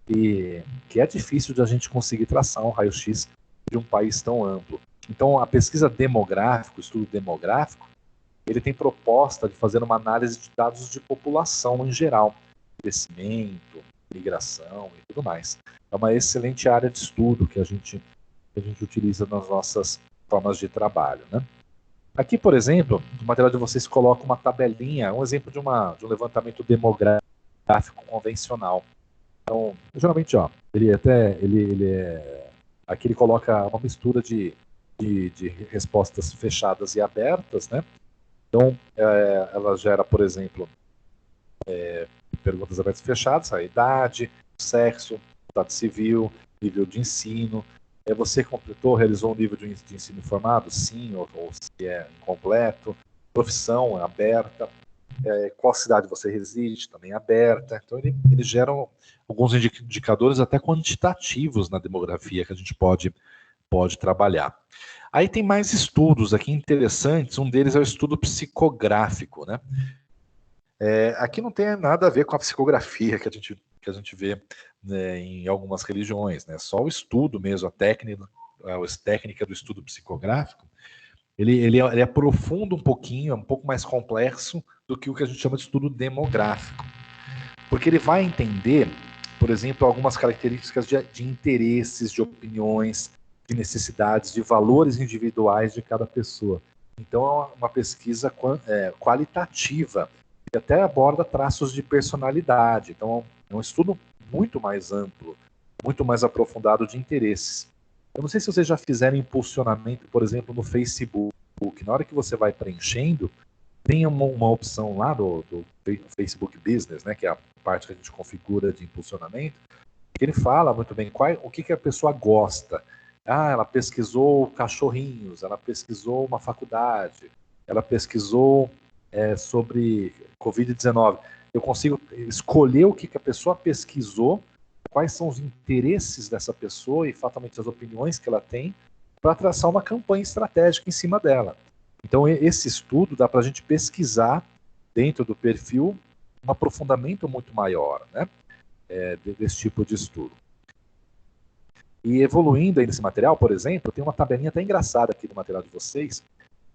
E que é difícil de a gente conseguir traçar um raio-x de um país tão amplo. Então, a pesquisa demográfica, o estudo demográfico, ele tem proposta de fazer uma análise de dados de população em geral, crescimento, migração e tudo mais. É uma excelente área de estudo que a gente utiliza nas nossas formas de trabalho, né? Aqui, por exemplo, no material de vocês coloca uma tabelinha, um exemplo de um levantamento demográfico convencional. Então, geralmente, aqui ele coloca uma mistura de respostas fechadas e abertas, né? Então, ela gera, por exemplo, perguntas abertas e fechadas, a idade, sexo, estado civil, nível de ensino. Você completou, realizou um nível de ensino formado? Sim, ou se é incompleto. Profissão aberta. Qual cidade você reside? Também aberta. Então, ele gera alguns indicadores até quantitativos na demografia que a gente pode trabalhar. Aí tem mais estudos aqui interessantes. Um deles é o estudo psicográfico, né? Aqui não tem nada a ver com a psicografia que a gente vê, né, em algumas religiões, né? Só o estudo mesmo, a técnica do estudo psicográfico, ele aprofunda um pouquinho, é um pouco mais complexo do que o que a gente chama de estudo demográfico. Porque ele vai entender, por exemplo, algumas características de interesses, de opiniões, de necessidades, de valores individuais de cada pessoa. Então é uma pesquisa qualitativa, que até aborda traços de personalidade. Então é um estudo muito mais amplo, muito mais aprofundado de interesses. Eu não sei se vocês já fizeram impulsionamento, por exemplo, no Facebook. Na hora que você vai preenchendo, tem uma opção lá do Facebook Business, né, que é a parte que a gente configura de impulsionamento, que ele fala muito bem o que a pessoa gosta. Ela pesquisou cachorrinhos, ela pesquisou uma faculdade, ela pesquisou sobre Covid-19. Eu consigo escolher o que a pessoa pesquisou, quais são os interesses dessa pessoa e fatalmente as opiniões que ela tem, para traçar uma campanha estratégica em cima dela. Então esse estudo dá para a gente pesquisar dentro do perfil um aprofundamento muito maior, né, desse tipo de estudo. E evoluindo aí nesse material, por exemplo, tem uma tabelinha até engraçada aqui do material de vocês,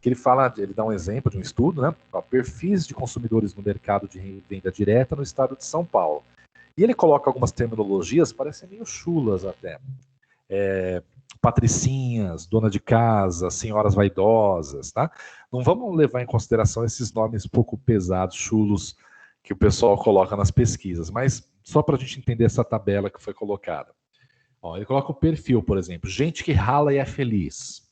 que ele dá um exemplo de um estudo, né? Perfis de consumidores no mercado de venda direta no estado de São Paulo. E ele coloca algumas terminologias, parecem meio chulas até. patricinhas, dona de casa, senhoras vaidosas, tá? Não vamos levar em consideração esses nomes pouco pesados, chulos, que o pessoal coloca nas pesquisas, mas só para a gente entender essa tabela que foi colocada. Ó, ele coloca o perfil, por exemplo, gente que rala e é feliz.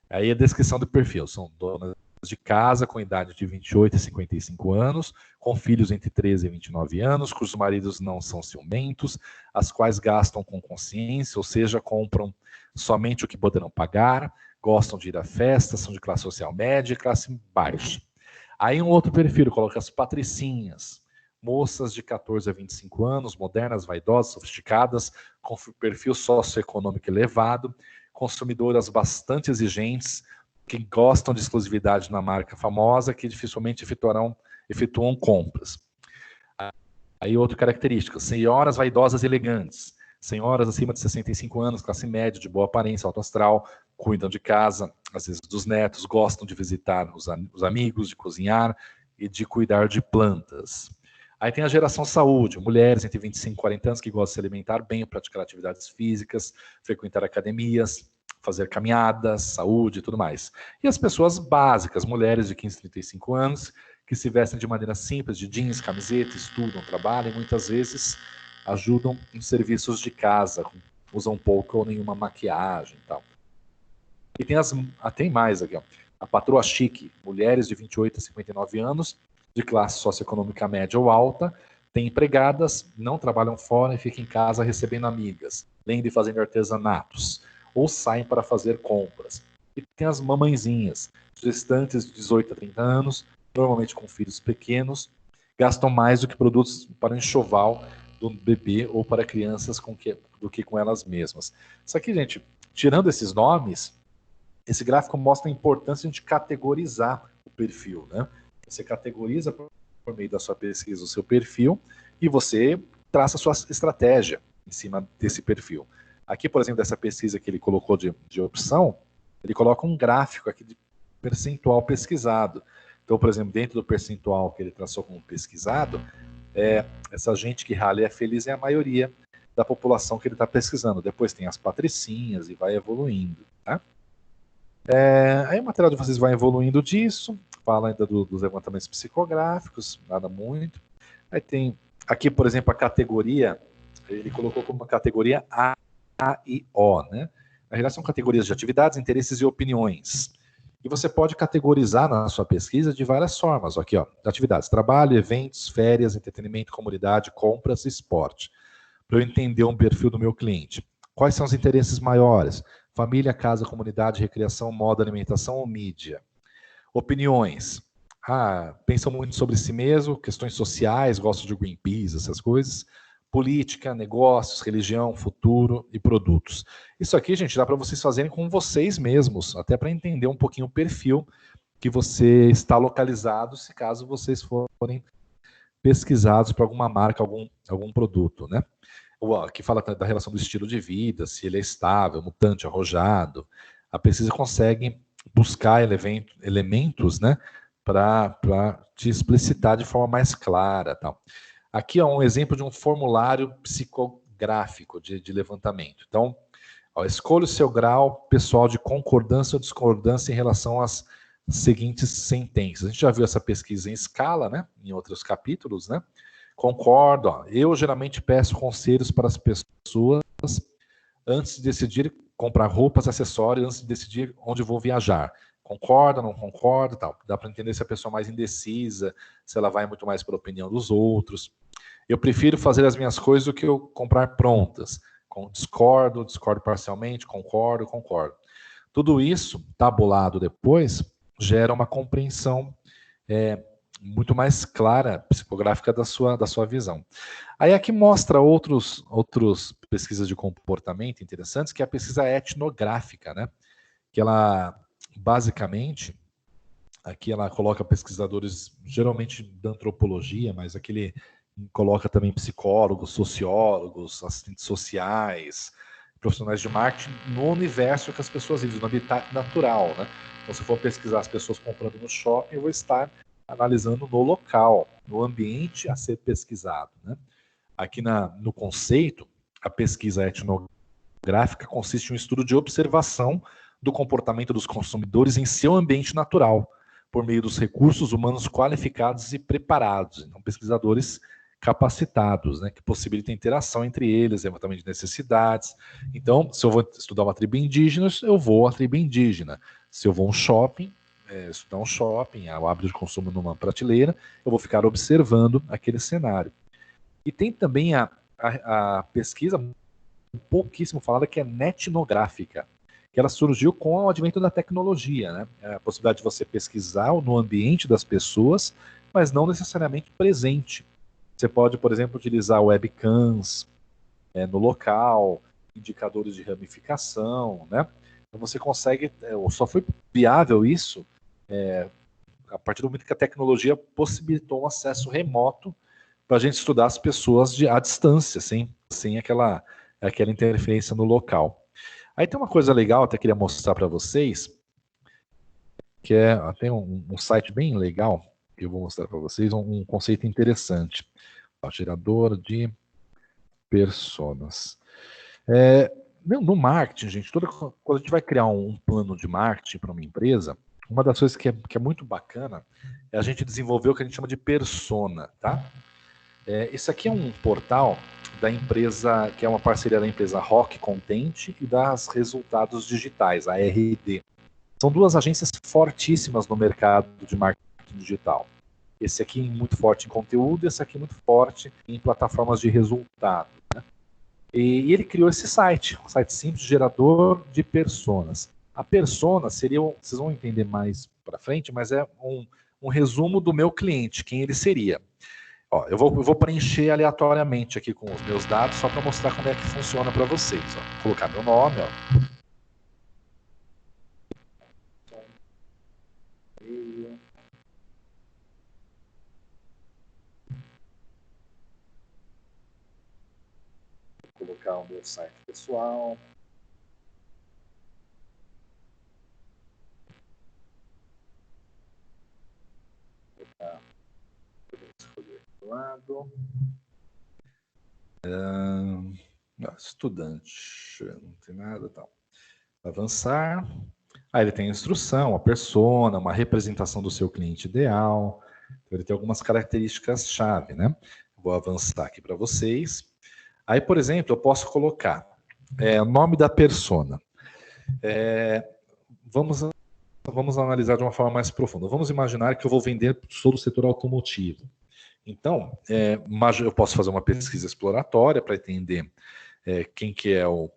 Aí a descrição do perfil, são donas de casa com idade de 28 a 55 anos, com filhos entre 13 e 29 anos, cujos maridos não são ciumentos, as quais gastam com consciência, ou seja, compram somente o que poderão pagar, gostam de ir a festas, são de classe social média e classe baixa. Aí um outro perfil coloca as patricinhas, moças de 14 a 25 anos, modernas, vaidosas, sofisticadas, com perfil socioeconômico elevado, consumidoras bastante exigentes, que gostam de exclusividade na marca famosa, que dificilmente efetuam compras. Aí outra característica, senhoras vaidosas e elegantes, senhoras acima de 65 anos, classe média, de boa aparência, alto astral, cuidam de casa, às vezes dos netos, gostam de visitar os amigos, de cozinhar e de cuidar de plantas. Aí tem a geração saúde, mulheres entre 25 e 40 anos que gostam de se alimentar bem, praticar atividades físicas, frequentar academias, fazer caminhadas, saúde e tudo mais. E as pessoas básicas, mulheres de 15 a 35 anos, que se vestem de maneira simples, de jeans, camiseta, estudam, trabalham e muitas vezes ajudam em serviços de casa, usam pouco ou nenhuma maquiagem e tal. E tem mais aqui, ó. A patroa chique, mulheres de 28 a 59 anos, de classe socioeconômica média ou alta, têm empregadas, não trabalham fora e ficam em casa recebendo amigas, além de fazendo artesanatos, ou saem para fazer compras. E tem as mamãezinhas, gestantes de 18 a 30 anos, normalmente com filhos pequenos, gastam mais do que produtos para o enxoval do bebê ou para crianças do que com elas mesmas. Isso aqui, gente, tirando esses nomes, esse gráfico mostra a importância de categorizar o perfil, né? Você categoriza por meio da sua pesquisa o seu perfil e você traça a sua estratégia em cima desse perfil. Aqui, por exemplo, dessa pesquisa que ele colocou de opção, ele coloca um gráfico aqui de percentual pesquisado. Então, por exemplo, dentro do percentual que ele traçou como pesquisado, essa gente que rala e é feliz é a maioria da população que ele está pesquisando. Depois tem as patricinhas e vai evoluindo. Tá? Aí o material de vocês vai evoluindo disso, fala ainda dos levantamentos psicográficos, nada muito. Aí tem aqui, por exemplo, a categoria, ele colocou como uma categoria A e O, né? Na realidade são categorias de atividades, interesses e opiniões. E você pode categorizar na sua pesquisa de várias formas. Aqui, ó, atividades, trabalho, eventos, férias, entretenimento, comunidade, compras e esporte. Para eu entender um perfil do meu cliente. Quais são os interesses maiores? Família, casa, comunidade, recreação, moda, alimentação ou mídia? Opiniões. Pensam muito sobre si mesmo, questões sociais, gostam de Greenpeace, essas coisas. Política, negócios, religião, futuro e produtos. Isso aqui, gente, dá para vocês fazerem com vocês mesmos, até para entender um pouquinho o perfil que você está localizado, se caso vocês forem pesquisados para alguma marca, algum produto, né? Aqui fala da relação do estilo de vida, se ele é estável, mutante, arrojado. A pesquisa consegue buscar elementos, né, para te explicitar de forma mais clara, tal. Aqui é um exemplo de um formulário psicográfico de levantamento. Então, escolha o seu grau pessoal de concordância ou discordância em relação às seguintes sentenças. A gente já viu essa pesquisa em escala, né, em outros capítulos, né? Concordo. Eu geralmente peço conselhos para as pessoas antes de decidir comprar roupas, acessórios, antes de decidir onde vou viajar. Concorda, não concorda, tal. Dá para entender se a pessoa é mais indecisa, se ela vai muito mais pela opinião dos outros. Eu prefiro fazer as minhas coisas do que eu comprar prontas. Discordo parcialmente, concordo. Tudo isso, tabulado depois, gera uma compreensão muito mais clara, psicográfica da sua visão. Aí aqui mostra outros pesquisas de comportamento interessantes, que é a pesquisa etnográfica, né? Que ela, basicamente, aqui ela coloca pesquisadores, geralmente da antropologia, mas aqui ele coloca também psicólogos, sociólogos, assistentes sociais, profissionais de marketing, no universo que as pessoas vivem, no habitat natural, né? Então, se for pesquisar as pessoas comprando no shopping, eu vou estar analisando no local, no ambiente a ser pesquisado, né? Aqui no conceito, a pesquisa etnográfica Gráfica consiste em um estudo de observação do comportamento dos consumidores em seu ambiente natural, por meio dos recursos humanos qualificados e preparados, então pesquisadores capacitados, né, que possibilitam interação entre eles, levantamento de necessidades. Então, se eu vou estudar uma tribo indígena, eu vou à tribo indígena. Se eu vou a um shopping, estudar um shopping, o hábito de consumo numa prateleira, eu vou ficar observando aquele cenário. E tem também a pesquisa pouquíssimo falada, que é netnográfica, que ela surgiu com o advento da tecnologia, né? A possibilidade de você pesquisar no ambiente das pessoas, mas não necessariamente presente. Você pode, por exemplo, utilizar webcams no local, indicadores de ramificação, né? Então você consegue, só foi viável isso a partir do momento que a tecnologia possibilitou um acesso remoto para a gente estudar as pessoas à distância, sem aquela interferência no local. Aí tem uma coisa legal, até queria mostrar para vocês, que tem um site bem legal, que eu vou mostrar para vocês, um conceito interessante. Gerador de personas. No marketing, gente, quando a gente vai criar um plano de marketing para uma empresa, uma das coisas que é muito bacana é a gente desenvolver o que a gente chama de persona, tá? Esse aqui é um portal da empresa, que é uma parceria da empresa Rock Content e das Resultados Digitais, a RD. São duas agências fortíssimas no mercado de marketing digital. Esse aqui muito forte em conteúdo, esse aqui muito forte em plataformas de resultado, né? E ele criou esse site, um site simples, gerador de personas. A persona seria, vocês vão entender mais para frente, mas é um resumo do meu cliente, quem ele seria. Ó, eu vou preencher aleatoriamente aqui com os meus dados, só para mostrar como é que funciona para vocês. Ó. Vou colocar meu nome, ó. Vou colocar o meu site pessoal. Escolher do lado. Estudante, não tem nada, tal. Avançar. Aí ele tem a instrução, a persona, uma representação do seu cliente ideal. Então ele tem algumas características-chave, né? Vou avançar aqui para vocês. Aí, por exemplo, eu posso colocar o nome da persona. Vamos analisar de uma forma mais profunda. Vamos imaginar que eu vou vender todo o setor automotivo. Então, eu posso fazer uma pesquisa exploratória para entender quem que é o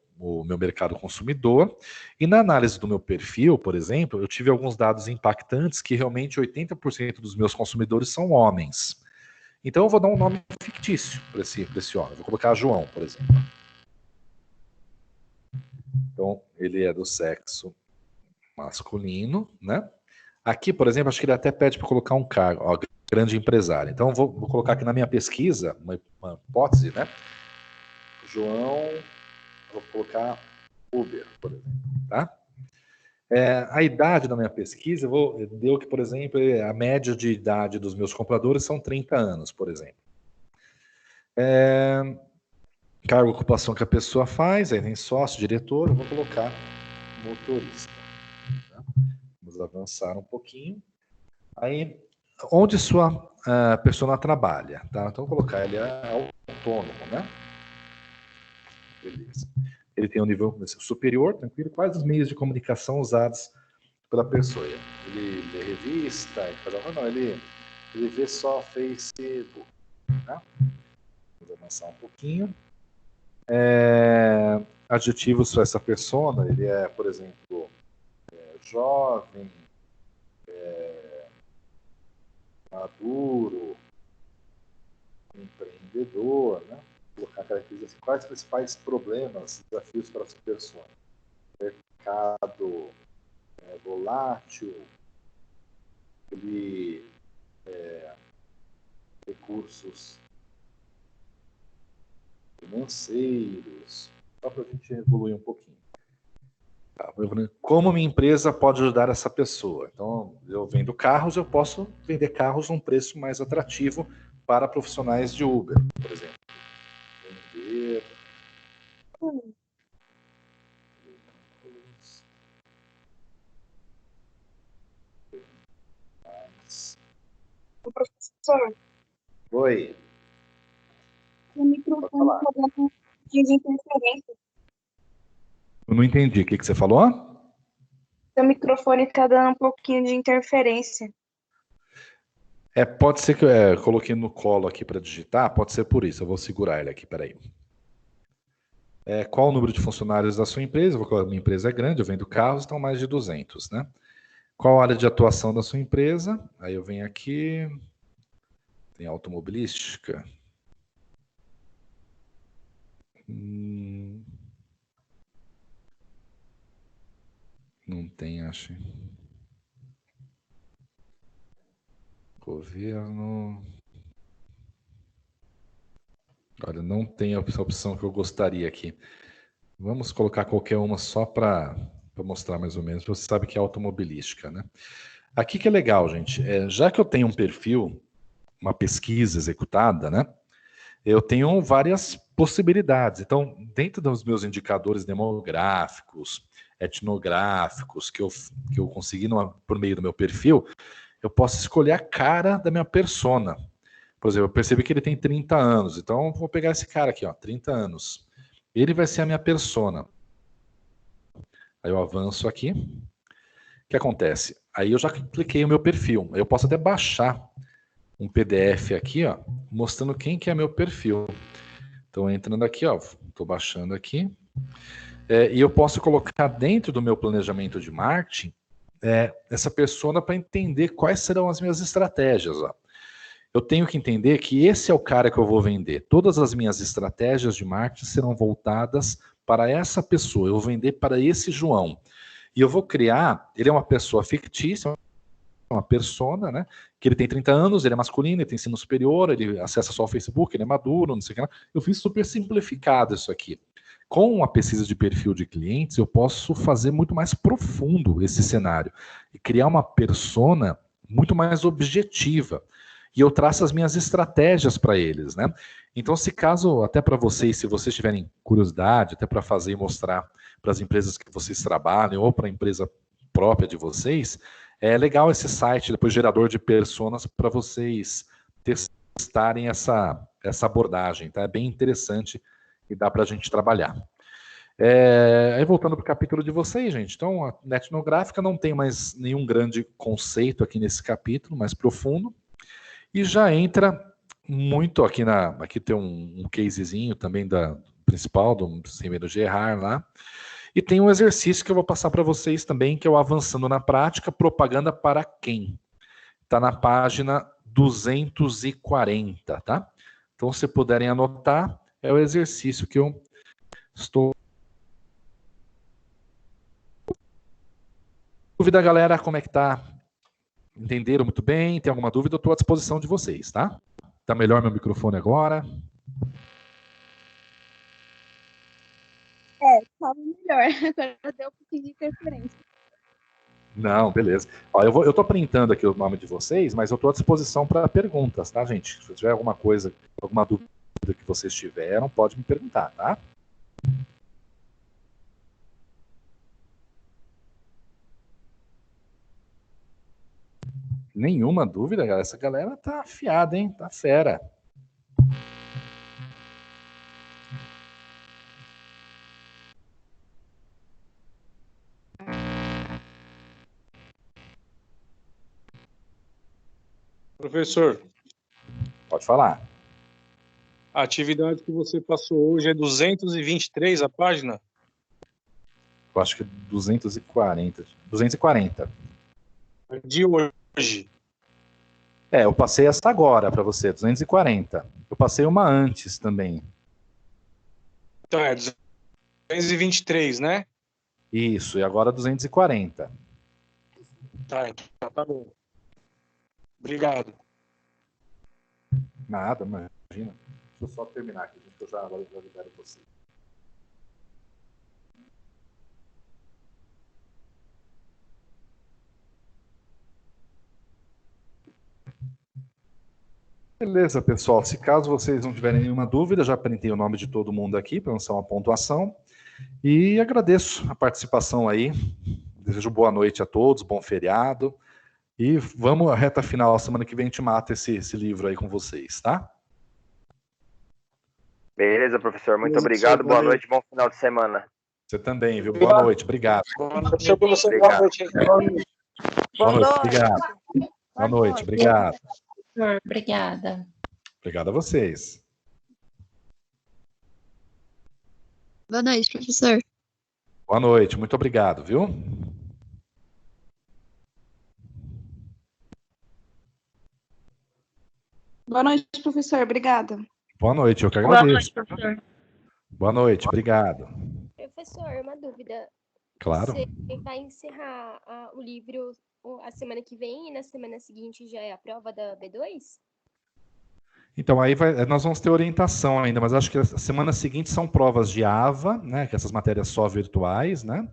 meu mercado consumidor. E na análise do meu perfil, por exemplo, eu tive alguns dados impactantes que realmente 80% dos meus consumidores são homens. Então eu vou dar um nome fictício para esse homem. Vou colocar João, por exemplo. Então, ele é do sexo masculino, né? Aqui, por exemplo, acho que ele até pede para colocar um cargo, ó, grande empresário. Então, vou colocar aqui na minha pesquisa, uma hipótese, né? João, vou colocar Uber, por exemplo, tá? A idade da minha pesquisa, deu que, por exemplo, a média de idade dos meus compradores são 30 anos, por exemplo. Cargo, ocupação que a pessoa faz, aí tem sócio, diretor, eu vou colocar motorista. Tá? Vamos avançar um pouquinho. Aí, onde sua persona trabalha, tá? Então, vou colocar, ele é autônomo, né? Beleza. Ele tem um nível superior, tranquilo. Quais os meios de comunicação usados pela pessoa? Ele lê revista, ele vê só Facebook, tá? Vamos avançar um pouquinho. Adjetivos para essa persona, ele é, por exemplo, jovem, maduro, empreendedor, né? Colocar características, quais os principais problemas, desafios para essa persona? Mercado volátil, recursos financeiros, só para a gente evoluir um pouquinho. Tá, como minha empresa pode ajudar essa pessoa? Então, eu vendo carros, eu posso vender carros a um preço mais atrativo para profissionais de Uber, por exemplo. Vender
Professor,
Oi.
o microfone está dando um pouquinho de interferência.
Eu não entendi. O que você falou?
Seu microfone está dando um pouquinho de interferência.
Pode ser que eu coloquei no colo aqui para digitar, pode ser por isso. Eu vou segurar ele aqui, peraí. Qual o número de funcionários da sua empresa? A minha empresa é grande, eu vendo carros, então mais de 200, né? Qual a área de atuação da sua empresa? Aí eu venho aqui, tem automobilística. Não tem, acho. Governo. Olha, não tem essa opção que eu gostaria aqui. Vamos colocar qualquer uma só para mostrar mais ou menos. Você sabe que é automobilística, né? Aqui que é legal, gente. Já que eu tenho um perfil, uma pesquisa executada, né? Eu tenho várias possibilidades. Então, dentro dos meus indicadores demográficos, etnográficos, que eu consegui por meio do meu perfil, eu posso escolher a cara da minha persona. Por exemplo, eu percebi que ele tem 30 anos, então eu vou pegar esse cara aqui, ó, 30 anos. Ele vai ser a minha persona. Aí eu avanço aqui. O que acontece? Aí eu já cliquei o meu perfil. Eu posso até baixar um PDF aqui, ó, mostrando quem que é meu perfil. Então, entrando aqui, ó, estou baixando aqui. E eu posso colocar dentro do meu planejamento de marketing essa persona para entender quais serão as minhas estratégias, ó. Eu tenho que entender que esse é o cara que eu vou vender. Todas as minhas estratégias de marketing serão voltadas para essa pessoa. Eu vou vender para esse João. E eu vou criar, ele é uma pessoa fictícia, uma persona, né? Que ele tem 30 anos, ele é masculino, ele tem ensino superior, ele acessa só o Facebook, ele é maduro, não sei o que lá. Eu fiz super simplificado isso aqui. Com a pesquisa de perfil de clientes, eu posso fazer muito mais profundo esse cenário e criar uma persona muito mais objetiva. E eu traço as minhas estratégias para eles, né? Então, se caso, até para vocês, se vocês tiverem curiosidade, até para fazer e mostrar para as empresas que vocês trabalham ou para a empresa própria de vocês, é legal esse site, depois gerador de personas, para vocês testarem essa abordagem, tá? É bem interessante e dá para a gente trabalhar. Aí voltando para o capítulo de vocês, gente. Então, a etnográfica não tem mais nenhum grande conceito aqui nesse capítulo, mais profundo. E já entra muito aqui aqui tem um casezinho também da principal, do Sem Medo de Errar lá. E tem um exercício que eu vou passar para vocês também, que é o Avançando na Prática, propaganda para quem? Está na página 240, tá? Então, se puderem anotar, é o exercício que eu estou... Dúvida, galera, como é que tá? Entenderam muito bem? Tem alguma dúvida? Eu estou à disposição de vocês, tá? Tá melhor meu microfone agora?
Estava melhor. Agora deu um pouquinho de interferência.
Não, beleza. Ó, eu tô printando aqui o nome de vocês, mas eu tô à disposição para perguntas, tá, gente? Se tiver alguma coisa, alguma dúvida que vocês tiveram, pode me perguntar, tá? Nenhuma dúvida, galera. Essa galera tá afiada, hein? Tá fera.
Professor,
Pode falar.
a atividade que você passou hoje é 223 a página?
Eu acho que 240. 240.
De hoje.
Eu passei essa agora para você, 240. Eu passei uma antes também.
Então é 223, né?
Isso, e agora 240.
Tá, então tá bom. Obrigado.
Nada, imagina. Deixa eu só terminar aqui, gente, que eu já libero você. Beleza, pessoal. Se caso vocês não tiverem nenhuma dúvida, já printei o nome de todo mundo aqui para lançar uma pontuação. E agradeço a participação aí. Desejo boa noite a todos, bom feriado. E vamos à reta final, semana que vem a gente mata esse livro aí com vocês, tá?
Beleza, professor. Muito
Beleza,
obrigado.
professor,
Boa
valeu.
noite, bom final de semana.
Você também, viu?
Obrigado.
Boa noite, obrigado.
Professor, pra você,
Obrigado.
boa noite. Boa noite.
Boa noite, obrigado. Boa noite, obrigado.
Obrigada.
Obrigado a vocês.
Boa noite, professor.
Boa noite, muito obrigado, viu?
Boa noite, professor. Obrigada.
Boa noite, eu que
Boa
agradeço.
noite, professor.
Boa noite, obrigado.
Professor, uma dúvida.
Claro.
Você vai encerrar o livro a semana que vem e na semana seguinte já é a prova da B2?
Então, aí nós vamos ter orientação ainda, mas acho que a semana seguinte são provas de AVA, né? Que essas matérias só virtuais, né?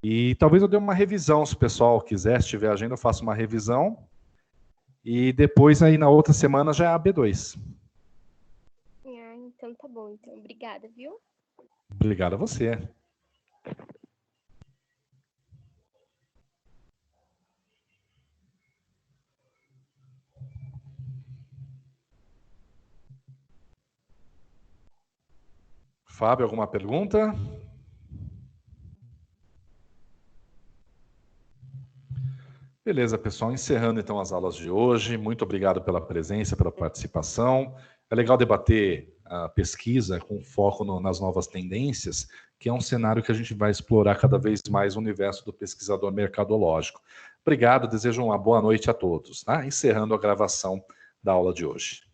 E talvez eu dê uma revisão, se o pessoal quiser, se tiver agenda, eu faço uma revisão. E depois, aí na outra semana, já é a B2.
Ah, então tá bom. Então, obrigada, viu?
Obrigado a você. Fábio, alguma pergunta? Beleza, pessoal. Encerrando então as aulas de hoje. Muito obrigado pela presença, pela participação. É legal debater a pesquisa com foco nas novas tendências, que é um cenário que a gente vai explorar cada vez mais o universo do pesquisador mercadológico. Obrigado, desejo uma boa noite a todos. Tá? Encerrando a gravação da aula de hoje.